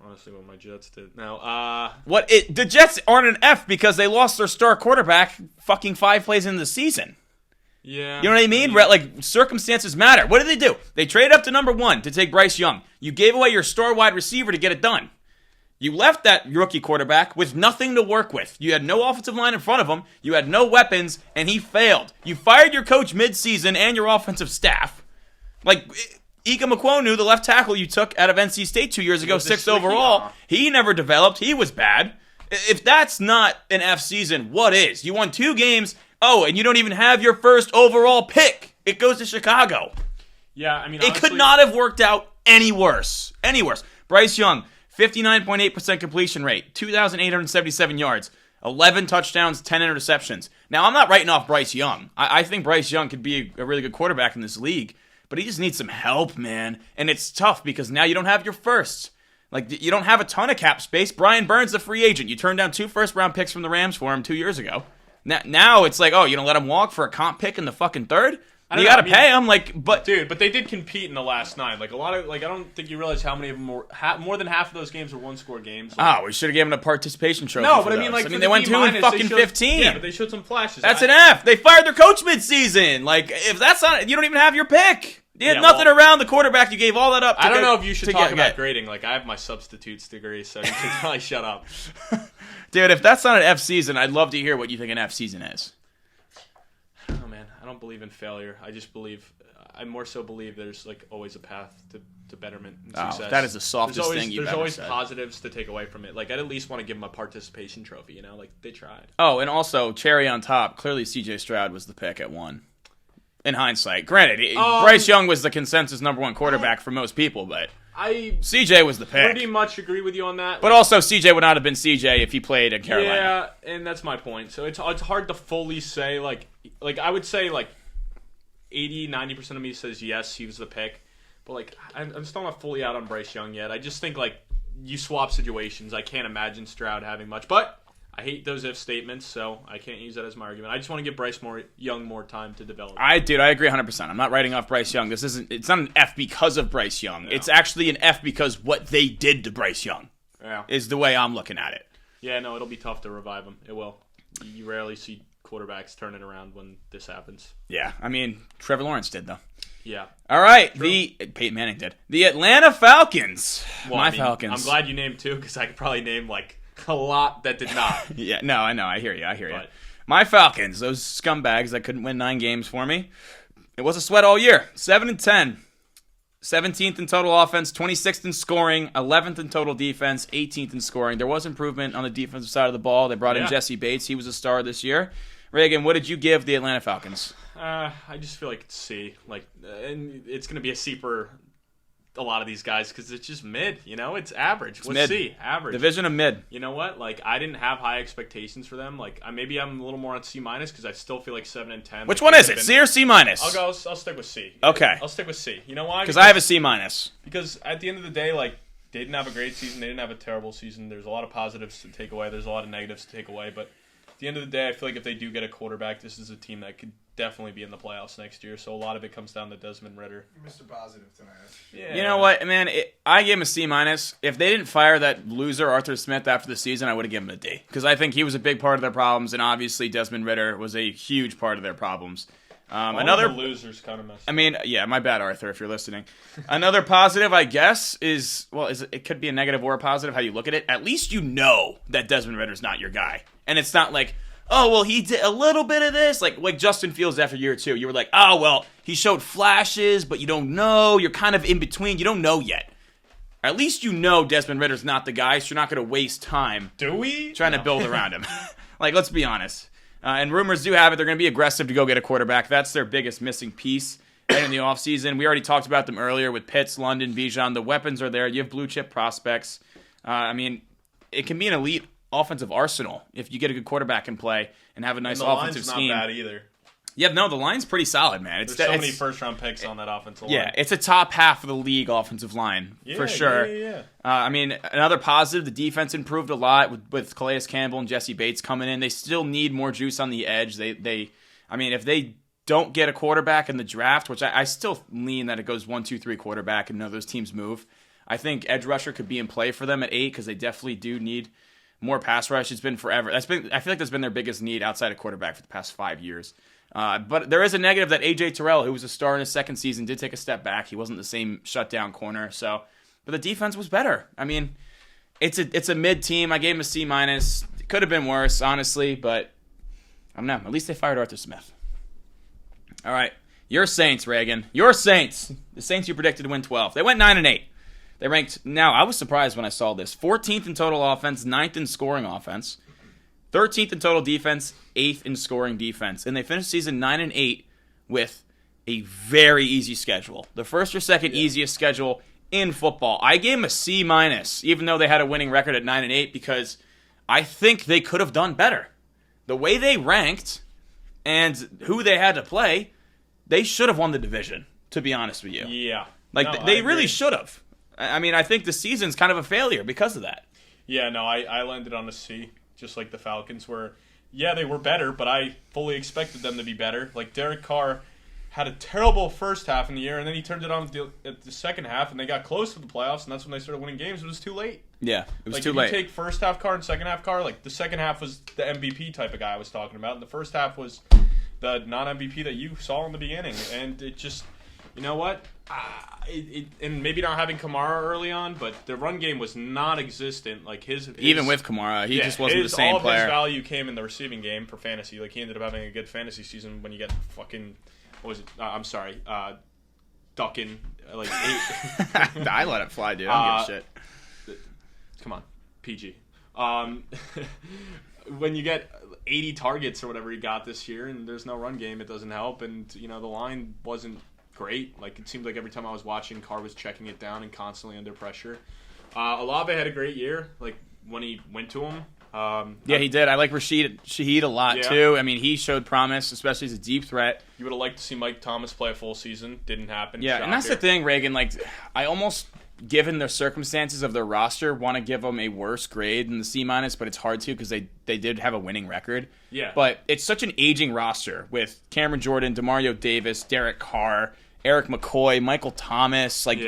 Honestly, what my Jets did. Now, the Jets aren't an F because they lost their star quarterback fucking 5 plays into the season. Yeah. You know what I mean? Like, circumstances matter. What did they do? They traded up to number 1 to take Bryce Young. You gave away your star wide receiver to get it done. You left that rookie quarterback with nothing to work with. You had no offensive line in front of him. You had no weapons, and he failed. You fired your coach midseason and your offensive staff. Like, Ika Makwonu, the left tackle you took out of NC State 2 years ago, 6th overall, he never developed. He was bad. If that's not an F season, what is? You won 2 games. Oh, and you don't even have your first overall pick. It goes to Chicago. Yeah, I mean, it could not have worked out any worse. Any worse. Bryce Young, 59.8% completion rate, 2,877 yards, 11 touchdowns, 10 interceptions. Now, I'm not writing off Bryce Young. I think Bryce Young could be a really good quarterback in this league, but he just needs some help, man. And it's tough because now you don't have your first. Like, you don't have a ton of cap space. Brian Burns, the free agent. You turned down 2 first-round picks from the Rams for him 2 years ago. Now it's like, oh, you don't let him walk for a comp pick in the fucking third? You got to pay him, but they did compete in the last 9. Like, a lot of, like, I don't think you realize how many of them were, more than half of those games were 1-score games. Like, we should have given him a participation trophy. No, but I mean, like, they went 2 and fucking 15. Yeah, but they showed some flashes. That's an F. They fired their coach midseason. Like, if that's not, you don't even have your pick. You had nothing around the quarterback. You gave all that up. I don't know if you should talk about grading. Like, I have my substitutes degree, so you should probably shut up. Dude, if that's not an F season, I'd love to hear what you think an F season is. Oh man, I don't believe in failure. I more so believe there's like always a path to betterment and success. That is the softest thing you've ever There's said. always positives to take away from it. Like, I'd at least want to give them a participation trophy, you know? Like, they tried. Oh, and also, cherry on top, clearly C.J. Stroud was the pick at 1. In hindsight. Granted, Bryce Young was the consensus number 1 quarterback for most people, but CJ was the pick. Pretty much agree with you on that. But also, CJ would not have been CJ if he played in Carolina. Yeah, and that's my point. So it's hard to fully say, like I would say, like, 80-90% of me says yes, he was the pick. But, like, I'm still not fully out on Bryce Young yet. I just think, like, you swap situations. I can't imagine Stroud having much. But I hate those if statements, so I can't use that as my argument. I just want to give Bryce Young more time to develop. I agree 100%. I'm not writing off Bryce Young. It's not an F because of Bryce Young. No. It's actually an F because what they did to Bryce Young is the way I'm looking at it. Yeah, no, it'll be tough to revive him. It will. You rarely see quarterbacks turn it around when this happens. Yeah, I mean, Trevor Lawrence did, though. Yeah. All right, Peyton Manning did. The Atlanta Falcons. Falcons. I'm glad you named 2 because I could probably name, like, a lot that did not. Yeah, no, I know. I hear you. My Falcons, those scumbags that couldn't win 9 games for me. It was a sweat all year. 7-10. 17th in total offense, 26th in scoring, 11th in total defense, 18th in scoring. There was improvement on the defensive side of the ball. They brought in Jesse Bates. He was a star this year. Reagan, what did you give the Atlanta Falcons? I just feel like it's C. Like, and it's going to be a C for a lot of these guys because it's just mid, you know? It's average. What's mid. C? Average. Division of mid. You know what? Like, I didn't have high expectations for them. Like, maybe I'm a little more on C- because I still feel like 7 and 10. Which one is it? C or C-? I'll stick with C. Okay. I'll stick with C. You know why? Because I have a C-. Because at the end of the day, like, they didn't have a great season. They didn't have a terrible season. There's a lot of positives to take away. There's a lot of negatives to take away. But at the end of the day, I feel like if they do get a quarterback, this is a team that could definitely be in the playoffs next year. So a lot of it comes down to Desmond Ridder. You're Mr. Positive tonight. Yeah. You know what, man? I gave him a C-. If they didn't fire that loser Arthur Smith after the season, I would have given him a D. Because I think he was a big part of their problems, and obviously Desmond Ridder was a huge part of their problems. Another losers kind of messed up. I mean, yeah, my bad, Arthur, if you're listening. Another positive, I guess, it could be a negative or a positive, how you look at it. At least you know that Desmond Ridder's not your guy. And it's not like, oh, well, he did a little bit of this. Like Justin Fields after year 2. You were like, oh, well, he showed flashes, but you don't know. You're kind of in between. You don't know yet. At least you know Desmond Ridder's not the guy, so you're not going to waste time trying to build around him. Like, let's be honest. And rumors do have it they're going to be aggressive to go get a quarterback. That's their biggest missing piece in the offseason. We already talked about them earlier with Pitts, London, Bijan. The weapons are there. You have blue-chip prospects. I mean, it can be an elite offensive arsenal if you get a good quarterback in play and have a nice offensive scheme. The line's not bad either. Yeah, no, the line's pretty solid, man. There's so many first-round picks on that offensive line. Yeah, it's a top half of the league offensive line, for sure. Yeah. I mean, another positive, the defense improved a lot with Calais Campbell and Jesse Bates coming in. They still need more juice on the edge. I mean, if they don't get a quarterback in the draft, which I still lean that it goes 1, 2, 3 quarterback and those teams move, I think edge rusher could be in play for them at 8 because they definitely do need more pass rush. It's been forever. I feel like that's been their biggest need outside of quarterback for the past 5 years. But there is a negative that A.J. Terrell, who was a star in his second season, did take a step back. He wasn't the same shutdown corner. But the defense was better. I mean, It's a mid team. I gave him a C minus. Could have been worse, honestly, but I don't know. At least they fired Arthur Smith. All right, your Saints, Reagan. Your Saints. The Saints you predicted to win 12. They went 9-8. They ranked. Now I was surprised when I saw this. 14th in total offense, 9th in scoring offense, 13th in total defense, 8th in scoring defense, and they finished the season 9-8 with a very easy schedule. The first or second easiest schedule in football. I gave them a C minus, even though they had a winning record at 9-8, because I think they could have done better. The way they ranked and who they had to play, they should have won the division, to be honest with you. Yeah. They really should have. I mean, I think the season's kind of a failure because of that. Yeah, no, I landed on a C, just like the Falcons were. Yeah, they were better, but I fully expected them to be better. Like, Derek Carr had a terrible first half in the year, and then he turned it on at the second half, and they got close to the playoffs, and that's when they started winning games. It was too late. Yeah, it was like, too late. If you take first half Carr and second half Carr, like, the second half was the MVP type of guy I was talking about, and the first half was the non-MVP that you saw in the beginning, and it just, you know what? And maybe not having Kamara early on, but the run game was non-existent. Like his even with Kamara, he just wasn't the same all player. All of his value came in the receiving game for fantasy. Like, he ended up having a good fantasy season when you get fucking, what was it? I'm sorry, ducking like 8. I let it fly, dude. I don't give a shit. Come on, PG. When you get 80 targets or whatever he got this year, and there's no run game, it doesn't help. And the line wasn't great. Like, it seemed like every time I was watching, Carr was checking it down and constantly under pressure. Olave had a great year, like, when he went to him. Yeah, he did. I like Shaheed a lot, too. I mean, he showed promise, especially as a deep threat. You would have liked to see Mike Thomas play a full season. Didn't happen. Yeah, Shocker. And that's the thing, Reagan. Like, I almost, given the circumstances of their roster, want to give them a worse grade than the C minus, but it's hard to because they did have a winning record. Yeah. But it's such an aging roster with Cameron Jordan, DeMario Davis, Derek Carr, Eric McCoy, Michael Thomas. Like,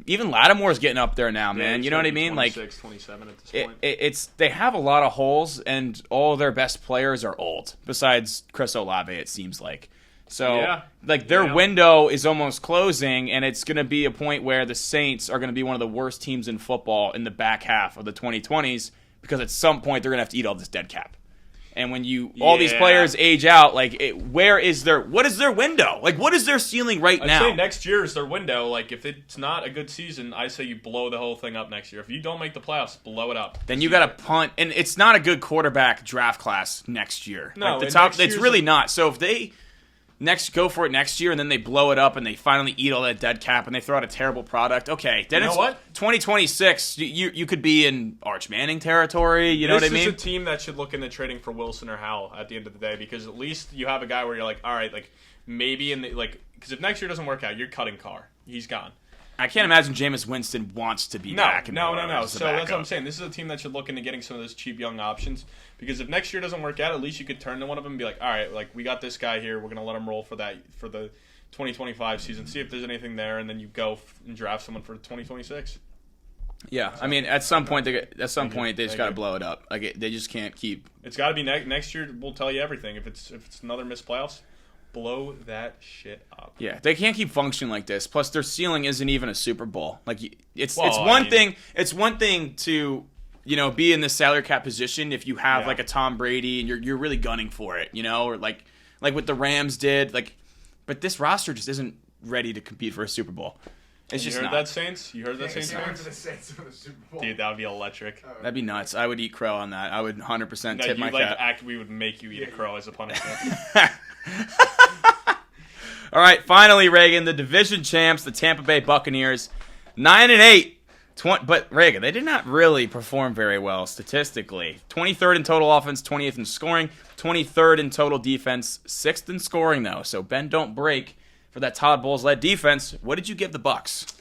even Lattimore's getting up there now, man. You know what I mean? 26, 27 at this point. It's they have a lot of holes, and all their best players are old. Besides Chris Olave, it seems like. So, their window is almost closing, and it's going to be a point where the Saints are going to be one of the worst teams in football in the back half of the 2020s, because at some point they're going to have to eat all this dead cap. And when all these players age out, like, what is their window? Like, what is their ceiling now? I'd say next year is their window. Like, if it's not a good season, I say you blow the whole thing up next year. If you don't make the playoffs, blow it up. Then you got to punt, and it's not a good quarterback draft class next year. No, like it's really not. So if they go for it next year, and then they blow it up, and they finally eat all that dead cap, and they throw out a terrible product. Okay, then it's 2026. You could be in Arch Manning territory. You know what I mean? This is a team that should look into trading for Wilson or Howell at the end of the day, because at least you have a guy where you're like, all right, like maybe because if next year doesn't work out, you're cutting Carr. He's gone. I can't imagine Jameis Winston wants to be back. No. So that's what I'm saying. This is a team that should look into getting some of those cheap young options, because if next year doesn't work out, at least you could turn to one of them and be like, all right, like, we got this guy here. We're going to let him roll for the 2025 season. See if there's anything there, and then you go and draft someone for 2026. Yeah, I mean, at some point they just got to blow it up. Like, they just can't keep. It's got to be next year. We'll tell you everything. If it's another missed playoffs, blow that shit up. Yeah, they can't keep functioning like this. Plus, their ceiling isn't even a Super Bowl. Like, it's one thing. It's one thing to be in the salary cap position if you have like a Tom Brady and you're really gunning for it, or like what the Rams did. Like, but this roster just isn't ready to compete for a Super Bowl. It's just not. That, Saints? You heard that, Saints? The Saints in the Super Bowl. Dude, that would be electric. That'd be nuts. I would eat crow on that. I would 100% tip my cap. We would make you eat a crow as a punishment. All right, finally, Reagan, the division champs, the Tampa Bay Buccaneers, 9-8. But Reagan, they did not really perform very well statistically. 23rd in total offense, 20th in scoring, 23rd in total defense, 6th in scoring though. So bend don't break for that Todd Bowles led defense. What did you give the Bucs?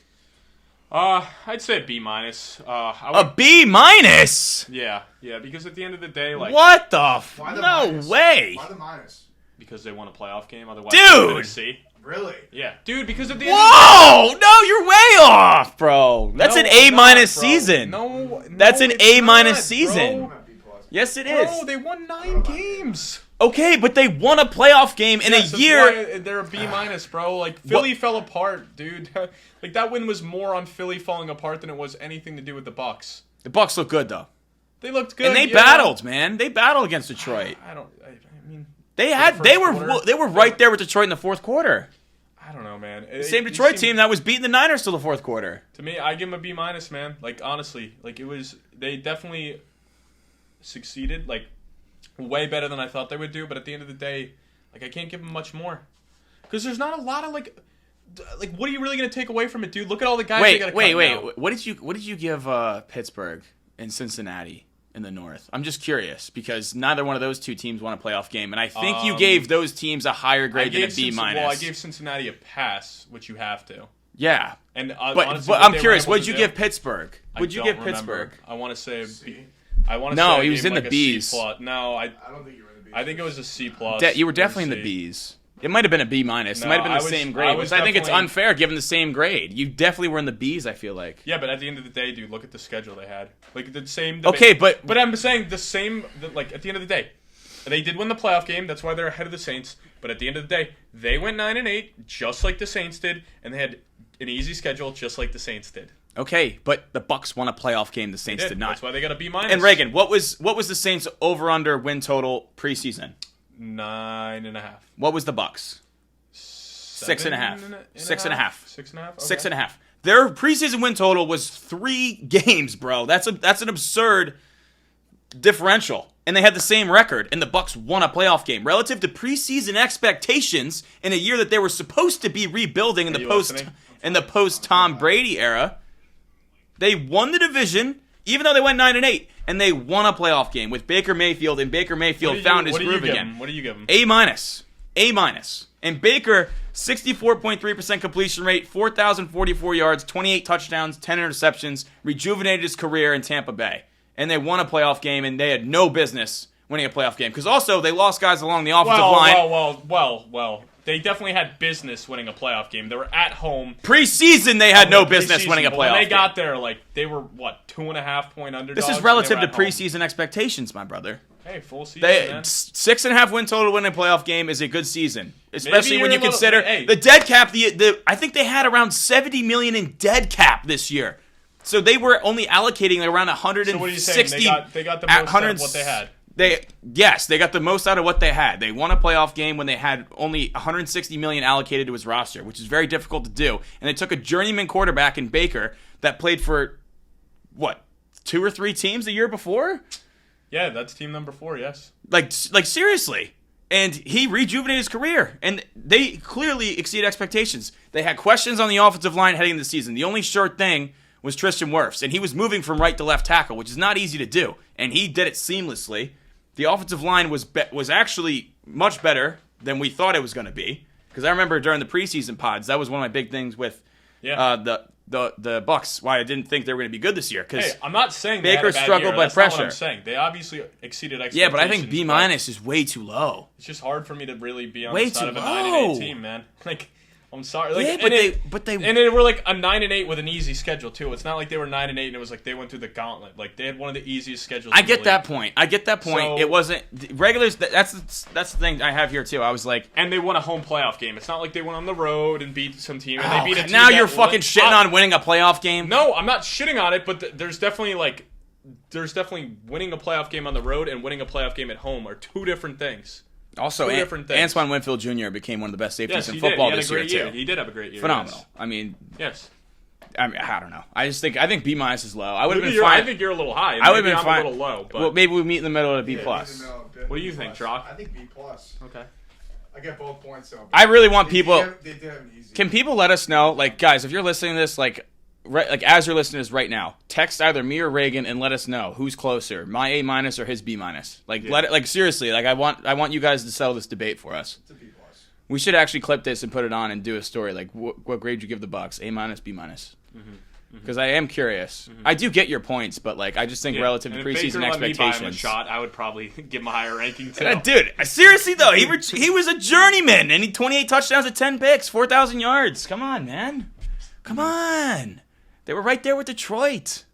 I'd say a B minus. A B minus? Yeah, because at the end of the day, like, what the? No way. Why the minus? Because they won a playoff game. Otherwise, dude. C. Really? Yeah, dude. Because at the end. Whoa! No, you're way off, bro. That's an A minus season. No, that's an A minus not, season. Bro. Yes, it is. Bro, they won 9 games. Okay, but they won a playoff game in a year. They're a B minus, bro. Like, Philly fell apart, dude. Like, that win was more on Philly falling apart than it was anything to do with the Bucs. The Bucs look good though. They looked good, and they battled, man. They battled against Detroit. I mean, they were right there with Detroit in the fourth quarter. I don't know, man. The same Detroit team that was beating the Niners till the fourth quarter. To me, I give them a B-, man. Like, honestly, like they definitely succeeded, like, way better than I thought they would do. But at the end of the day, like, I can't give them much more because there's not a lot of like, what are you really gonna take away from it, dude? Look at all the guys. Wait. What did you give Pittsburgh and Cincinnati in the North? I'm just curious because neither one of those two teams won a playoff game, and I think you gave those teams a higher grade than a B-. Well, I gave Cincinnati a pass, which you have to. Yeah, and but honestly, I'm curious. What did you give Pittsburgh? Would you give Pittsburgh? I want to say C. no, he was in like the B's. No, I don't think you were in the B's. I think it was a C+. You were definitely in the B's. It might have been a B-. It might have been the same grade. I think it's unfair given the same grade. You definitely were in the B's, I feel like. Yeah, but at the end of the day, dude, look at the schedule they had. Like, the same... Okay, but I'm saying the same... Like, at the end of the day, they did win the playoff game. That's why they're ahead of the Saints. But at the end of the day, they went 9-8, just like the Saints did, and they had an easy schedule, just like the Saints did. Okay, but the Bucs won a playoff game. The Saints did not. That's why they got a B-. And Reagan, what was the Saints over/under win total preseason? 9.5. What was the Bucs? 6.5. 6.5. 6.5. Okay. 6.5. Their preseason win total was 3 games, bro. That's an absurd differential. And they had the same record, and the Bucs won a playoff game relative to preseason expectations in a year that they were supposed to be rebuilding in the post Tom Brady era. They won the division, even though they went 9-8, and they won a playoff game with Baker Mayfield, and Baker Mayfield found his groove again. What do you give him? A-. And Baker, 64.3% completion rate, 4,044 yards, 28 touchdowns, 10 interceptions, rejuvenated his career in Tampa Bay. And they won a playoff game, and they had no business winning a playoff game. Because also, they lost guys along the offensive line. Well. They definitely had business winning a playoff game. They were at home. Preseason, they had no business winning a playoff game. When they got there, like, they were, 2.5-point underdogs? This is relative to preseason expectations, my brother. Hey, full season, man. 6.5 win total to win a playoff game is a good season. Especially when you consider the dead cap. I think they had around $70 million in dead cap this year. So they were only allocating around 160. So what are you saying? They got the most out of what they had. They got the most out of what they had. They won a playoff game when they had only $160 million allocated to his roster, which is very difficult to do. And they took a journeyman quarterback in Baker that played for 2 or 3 teams the year before? Yeah, that's team number 4, yes. Like seriously. And he rejuvenated his career. And they clearly exceeded expectations. They had questions on the offensive line heading into the season. The only sure thing was Tristan Wirfs. And he was moving from right to left tackle, which is not easy to do. And he did it seamlessly. The offensive line was actually much better than we thought it was going to be. Because I remember during the preseason pods, that was one of my big things with the Bucs. Why I didn't think they were going to be good this year. Hey, I'm not saying Baker struggled by pressure. Not what I'm saying. They obviously exceeded expectations. Yeah, but I think B- is way too low. It's just hard for me to really be on way the side of a low. 9-8 team, man. Like, I'm sorry. Like, yeah, but they and they were like a 9-8 with an easy schedule too. It's not like they were 9-8 and it was like they went through the gauntlet. Like they had one of the easiest schedules. I get that point. So, it wasn't regulars. That's the thing I have here too. I was like, and they won a home playoff game. It's not like they went on the road and beat some team. And they beat a team now you're fucking shitting on winning a playoff game. No, I'm not shitting on it. But there's definitely winning a playoff game on the road and winning a playoff game at home are 2 different things. Also, Antoine Winfield Jr. became one of the best safeties in football this year too. He did have a great year. Phenomenal. Yes. I mean, yes. I don't know. I think B- is low. I would have been fine. I think you're a little high. I would have been fine. A little low. But well, maybe we meet in the middle at a B+. What do you think, Trock? I think B+. Okay. I get both points though. I really want people. They did have an easy. Can people let us know, like, guys, if you're listening to this, like as you're listening to this right now, text either me or Reagan and let us know who's closer, my A- or his B-. Like seriously, like I want you guys to settle this debate for us. It's a B+. We should actually clip this and put it on and do a story. Like, what grade you give the Bucs? A-, B-. Because I am curious. Mm-hmm. I do get your points, but like I just think relative to preseason expectations, let me buy him a shot, I would probably give him a higher ranking too. Dude, seriously though, he was a journeyman, and he 28 touchdowns at 10 picks, 4,000 yards. Come on, man. Come on. They were right there with Detroit.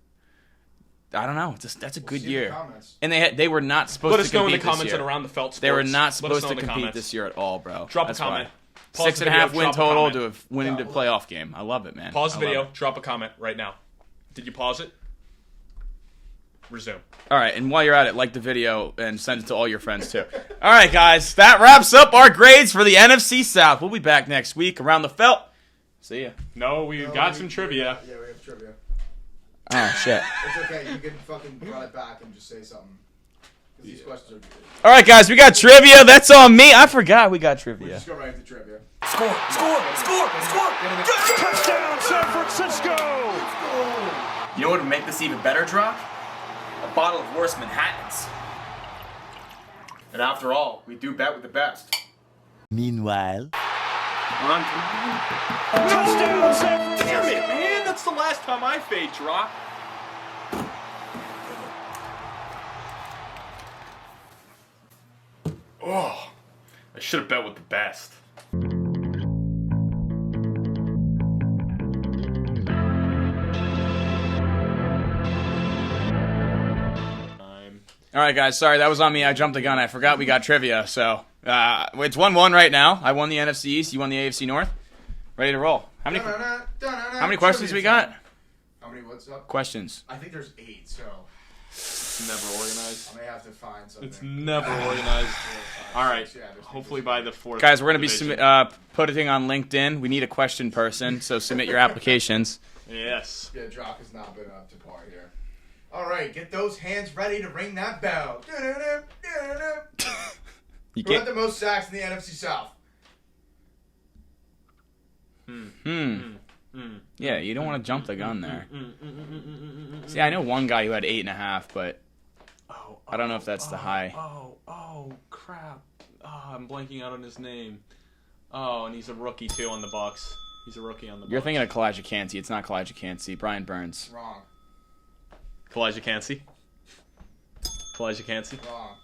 I don't know. That's a good year. And they were not supposed to compete this year. Let us know in the comments and around the Felt Sports. They were not supposed to compete this year at all, bro. Drop a comment. 6.5 win total to winning the playoff game. I love it, man. Pause the video. Drop a comment right now. Did you pause it? Resume. All right, and while you're at it, like the video and send it to all your friends too. All right, guys, that wraps up our grades for the NFC South. We'll be back next week around the felt. See ya. No, we got some trivia. Yeah, we have trivia. Oh shit. It's okay. You can fucking run it back and just say something. 'Cause these questions are good. All right, guys, we got trivia. That's on me. I forgot we got We trivia. just go right into trivia. Score! Touchdown, San Francisco! You know what would make this even better, Drock? A bottle of Worst Manhattans. And after all, we do bet with the best. Meanwhile. Touchdown, San Damn it, man! That's the last time I fade, Drock. Oh, I should have bet with the best. All right, guys. Sorry, that was on me. I jumped the gun. I forgot we got trivia. So it's 1-1 right now. I won the NFC East. You won the AFC North. Ready to roll. How many questions we got? How many what's up? Questions. I think there's 8, so It's never organized. I may have to find something. It's never organized. All right. Yeah, there's Hopefully by the 4th. Guys, we're going to be division. putting on LinkedIn. We need a question person, so submit your applications. Yes. Yeah, Jock has not been up to par here. All right, get those hands ready to ring that bell. You Who had can't. the most sacks in the NFC South? Yeah, you don't want to jump the gun there. See, I know one guy who had 8.5, but I don't know if that's the high. Oh, crap. Oh, I'm blanking out on his name. Oh, and he's a rookie, too, on the Bucks. He's a rookie on the Bucks. You're thinking of Kalijah Cansey. It's not Kalijah Cansey. Brian Burns. Wrong. Kalijah Cansey. Kalijah Cansey. Wrong.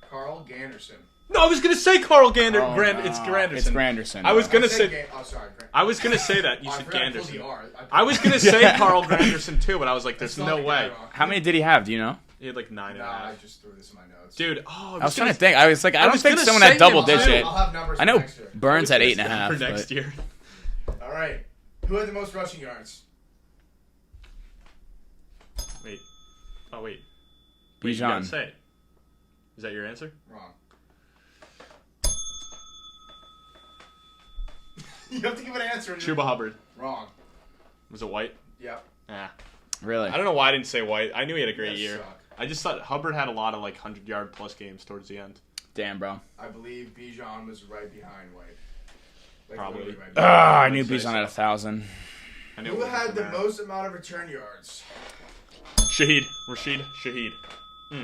Carl Ganderson. No, I was going to say Carl Oh, It's Granderson. It's Granderson. I was bro. going to say... Oh, sorry. I was going to say that. You I said forgot to pull Ganderson. the R. I was going to say Carl Granderson, too, but I was like, there's That's no not the way. guy wrong. How many did he have? Do you know? He had like 9.5. Nah, I just threw this in my notes. Dude, I was trying to think. I was like, I don't was think gonna someone say had double him, too. digit. I'll have numbers I for know next year. Burns had For 8.5. next but- year. All right. Who had the most rushing yards? Wait. Oh, wait. Wait, you Bijan. gotta say it. Is that your answer? Wrong. You have to give an answer. Chuba Hubbard. Wrong. Was it White? Yep. Nah. Really? I don't know why I didn't say White. I knew he had a great You year. suck. I just thought Hubbard had a lot of like 100-yard plus games towards the end. Damn, bro. I believe Bijan was right behind White. Like, Probably. literally right I knew say Bijan had 1,000. I knew Who it wasn't had the Kamara. most amount of return yards? Rashid. Shaheed. I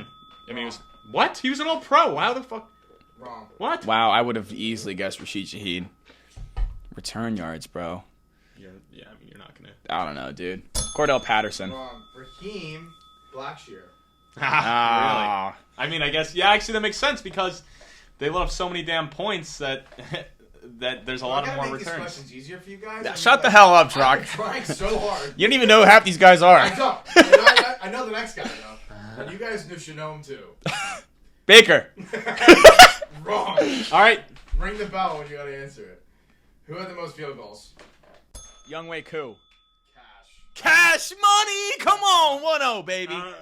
mean, he was... What? He was an all-pro. How the fuck... Wrong. What? Wow, I would have easily guessed Rashid Shaheed. Return yards, bro. Yeah, I mean, you're not gonna... I don't know, dude. Cordell Patterson. Wrong. Raheem Blackshear. Ah. Really? I mean, I guess... Yeah, actually, that makes sense because they let up so many damn points that... that there's a lot of more make these returns. questions easier for you guys. I mean, Shut the like, hell up, I'm Drock. trying so hard. You don't even know who half these guys are. I don't. I know the next guy though. And you guys should know him too. Baker. Wrong. All right. Ring the bell when you gotta answer it. Who had the most field goals? Young Wei Koo. Cash. Cash money! Come on, 1-0, baby. Wrong.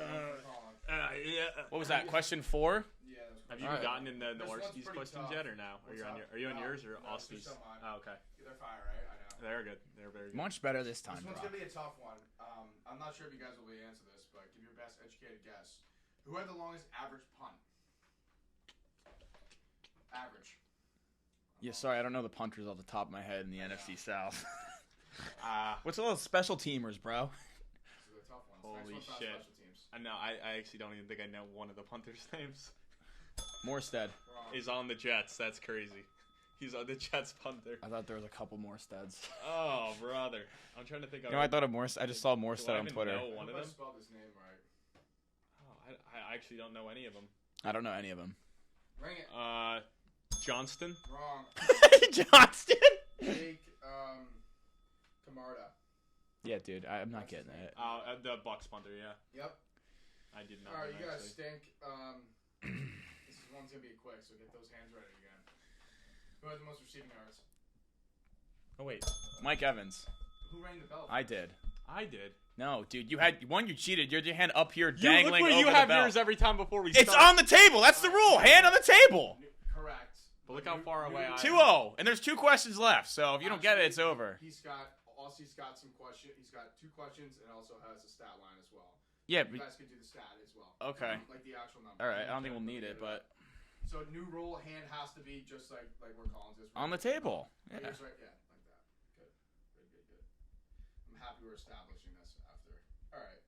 What was that, question 4? Yeah, that was Have you All right. gotten in the This one's Norski's pretty questions tough. yet, or no? What's up? Are you on No. yours or No, Austy's? just on mine. Oh, okay. They're fire, right? I know. They're good. They're very good. Much better this time, This one's bro. gonna be a tough one. I'm not sure if you guys will be able to answer this, but give your best educated guess. Who had the longest average punt? Average. Yeah, sorry, I don't know the punters off the top of my head in the NFC South. Ah, What's all those special teamers, bro? This is a tough one. Holy Next one's not shit. special teams. I know. I actually don't even think I know one of the punters' names. Morstead. Wrong. Is on the Jets. That's crazy. He's on the Jets punter. I thought there was a couple Morsteads. Oh, brother. I'm trying to think. You know, I thought of Morstead. I just saw Do Morstead I on even Twitter. know one I of hope I them? spelled his name right. Oh, I actually don't know any of them. I don't know any of them. Ring it. Johnston. Wrong. Johnston? Jake, Camarda. Yeah, dude, I'm not getting it. The Bucks punter. Yeah, Yep. I did not. All right, know, you guys actually. stink. This one's gonna be quick, so get those hands ready again. Who had the most receiving yards? Oh wait, Mike Evans. Who rang the bell? I did. I did. No, dude, you had one. You cheated. You had your hand up here, You dangling look where you over have the bell. yours every time before we It's start. on the table. That's the rule. Hand on the table. Correct. But look how far away I am. 2-0, and there's 2 questions left. So if you don't get it, it's over. He's got some question. He's got 2 questions and also has a stat line as well. Yeah. You guys can do the stat as well. Okay. Like the actual number. All right. I don't think we'll need it, but So new rule: hand has to be just like where Colin's is. on the table. Yeah. Here's right, yeah, like that. Good. I'm happy we're establishing this after. All right.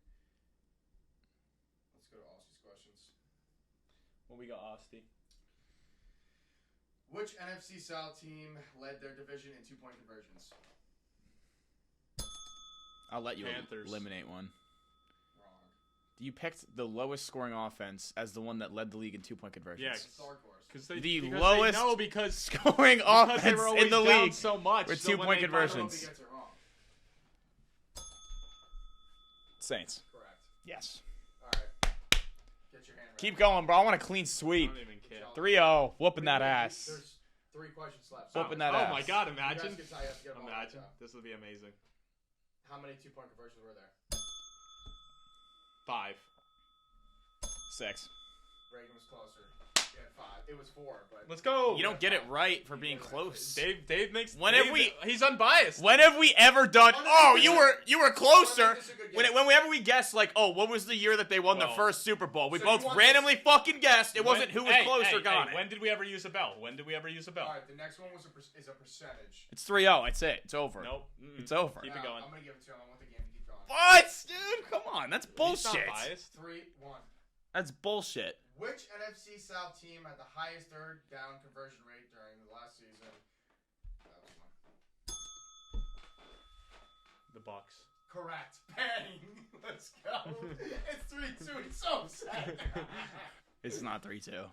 Let's go to Aussie's questions. Well, we got Austin. Which NFC South team led their division in 2-point conversions? I'll let you Panthers. eliminate one. Wrong. You picked the lowest scoring offense as the one that led the league in 2-point conversions. Yeah. It's dark horse. Because scoring they offense were always in the down league so much. with so when 2-point they I don't know if conversions. he gets it wrong. Saints. Correct. Yes. All right. Get your hand right. Keep going, bro. I want a clean I sweep. don't even care. 3-0. Whooping that ass. There's 3 questions left. Whooping that Oh ass. my God! You guys Imagine. can tell you have to get them all right, Imagine. though. This would be amazing. How many 2-point conversions were there? 5. 6. Reagan was closer. He had 5. It was 4, but Let's go. You don't get it right for being close. Dave makes. When have He's unbiased. When have we ever done? Oh, you were closer. This is a good game. Whenever we guessed, like, oh, what was the year that they won the Well, first Super Bowl? We so both you want randomly fucking guessed. It wasn't who was Hey, closer hey, got hey, it. When did we ever use a bell? When did we ever use a bell? All right, the next one is a percentage. It's 3-0. That's it. It's over. Nope. Mm-mm. It's over. Keep it Now, going. I'm gonna give it to him. I want the game to keep going. What, dude? Come on, that's He's not bullshit. biased. 3-1. That's bullshit. Which NFC South team had the highest third down conversion rate during the last season? That was one. The Bucks. Correct. Bang. Let's go. It's 3-2. He's so upset. It's not 3-2.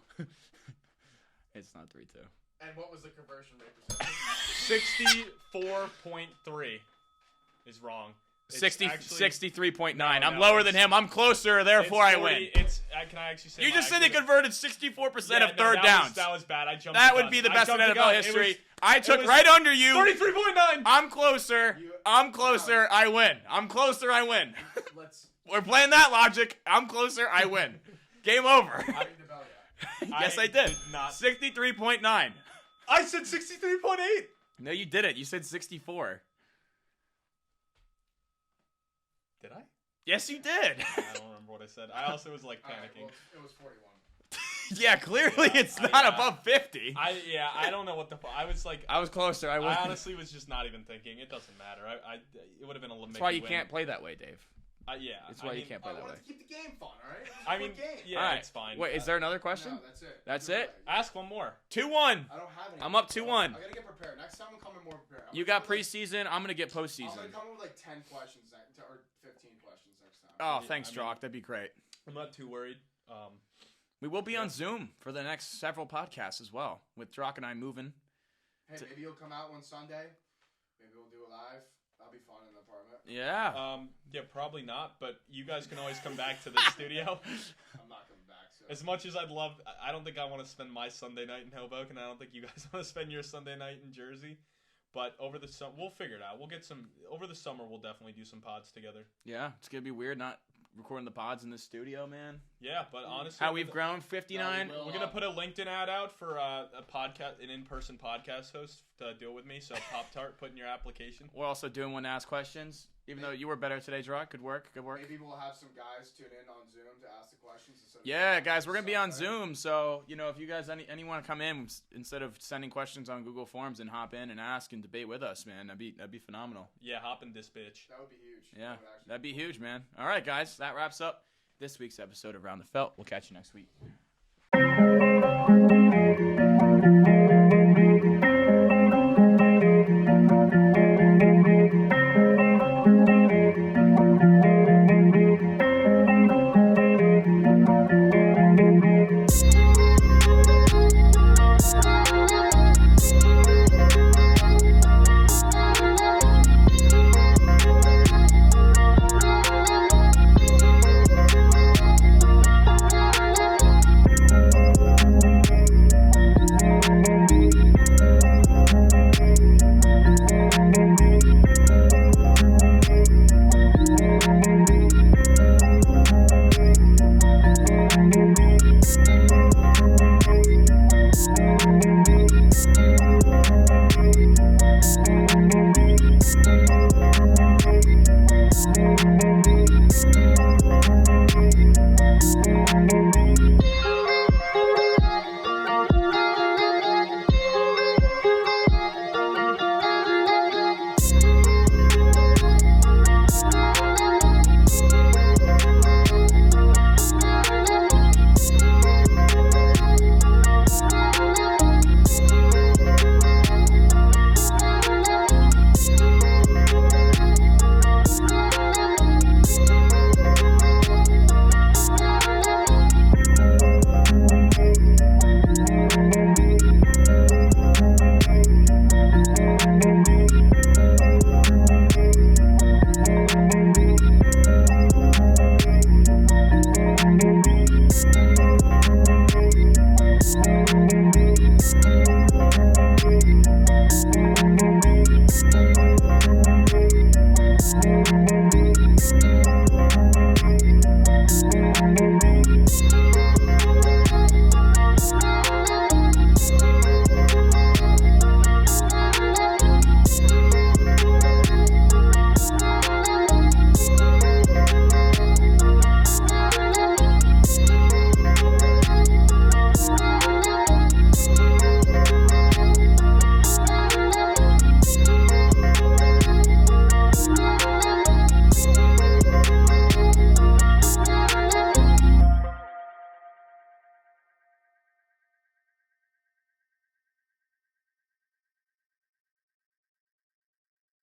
It's not 3-2. And what was the conversion rate percentage? 64.3 is wrong. It's 63.9. No, I'm no, lower it's- than him. I'm closer, It's therefore I 40 win. Can I actually say? You my just said they actual- converted 64% Yeah, of no, third that downs. that was bad. I jumped. That the would gun. be the I best in jumped the NFL gun. history. I took was right under you. 33.9. I'm closer. I'm closer. I win. I'm closer. I win. Let's. We're playing that logic. I'm closer. I win. Game over. I ring the bell yet. Yes, I did. not. 63.9. I said 63.8. No, you didn't. You said 64. Did I? Yes, you did. I don't remember what I said. I also was like All right, panicking. well, it was 41. Yeah, clearly it's not above 50. I don't know what the. I was like. I was closer. I I won. honestly was just not even thinking. It doesn't matter. It would have been a limit. That's why you can't play that way, Dave. Yeah. That's why you can't play I that way. wanted to keep the game fun, all right? It was a I fun mean, game. yeah, All right. it's fine. Wait, is there another question? No, that's it. That's Either it? way. Ask one more. 2-1. I don't have any. I'm up 2-1. I gotta get prepared. Next time I'm coming more prepared. You got preseason. I'm gonna get I'm gonna postseason. come up with like 10 questions or 15 questions next time. Oh, thanks, I mean- Jock. That'd be great. I'm not too worried. We will be on Zoom for the next several podcasts as well, with Drock and I moving. Hey, maybe you'll come out one Sunday. Maybe we'll do it live. That'll be fun in the apartment. Yeah. Yeah, probably not. But you guys can always come back to the studio. I'm not coming back. So. As much as I'd love, I don't think I want to spend my Sunday night in Hoboken. I don't think you guys want to spend your Sunday night in Jersey. But over the summer, we'll figure it out. We'll get some. Over the summer, we'll definitely do some pods together. Yeah, it's gonna be weird not recording the pods in the studio, man. Yeah, but honestly, How we've grown 59. No, we will. we're gonna put a LinkedIn ad out for a podcast, an in-person podcast host to deal with me. So Pop Tart, put in your application. We're also doing one to ask questions. Even though you were better today, Drock. Good work. Good work. Maybe we'll have some guys tune in on Zoom to ask the questions. Instead of Yeah, guys, we're gonna be on Right? Zoom, so if you guys any want to come in instead of sending questions on Google Forms and hop in and ask and debate with us, man, that'd be phenomenal. Yeah, hop in this bitch. That would be huge. Yeah, That would actually that'd be huge, man. All right, guys, that wraps up this week's episode of Round the Felt. We'll catch you next week.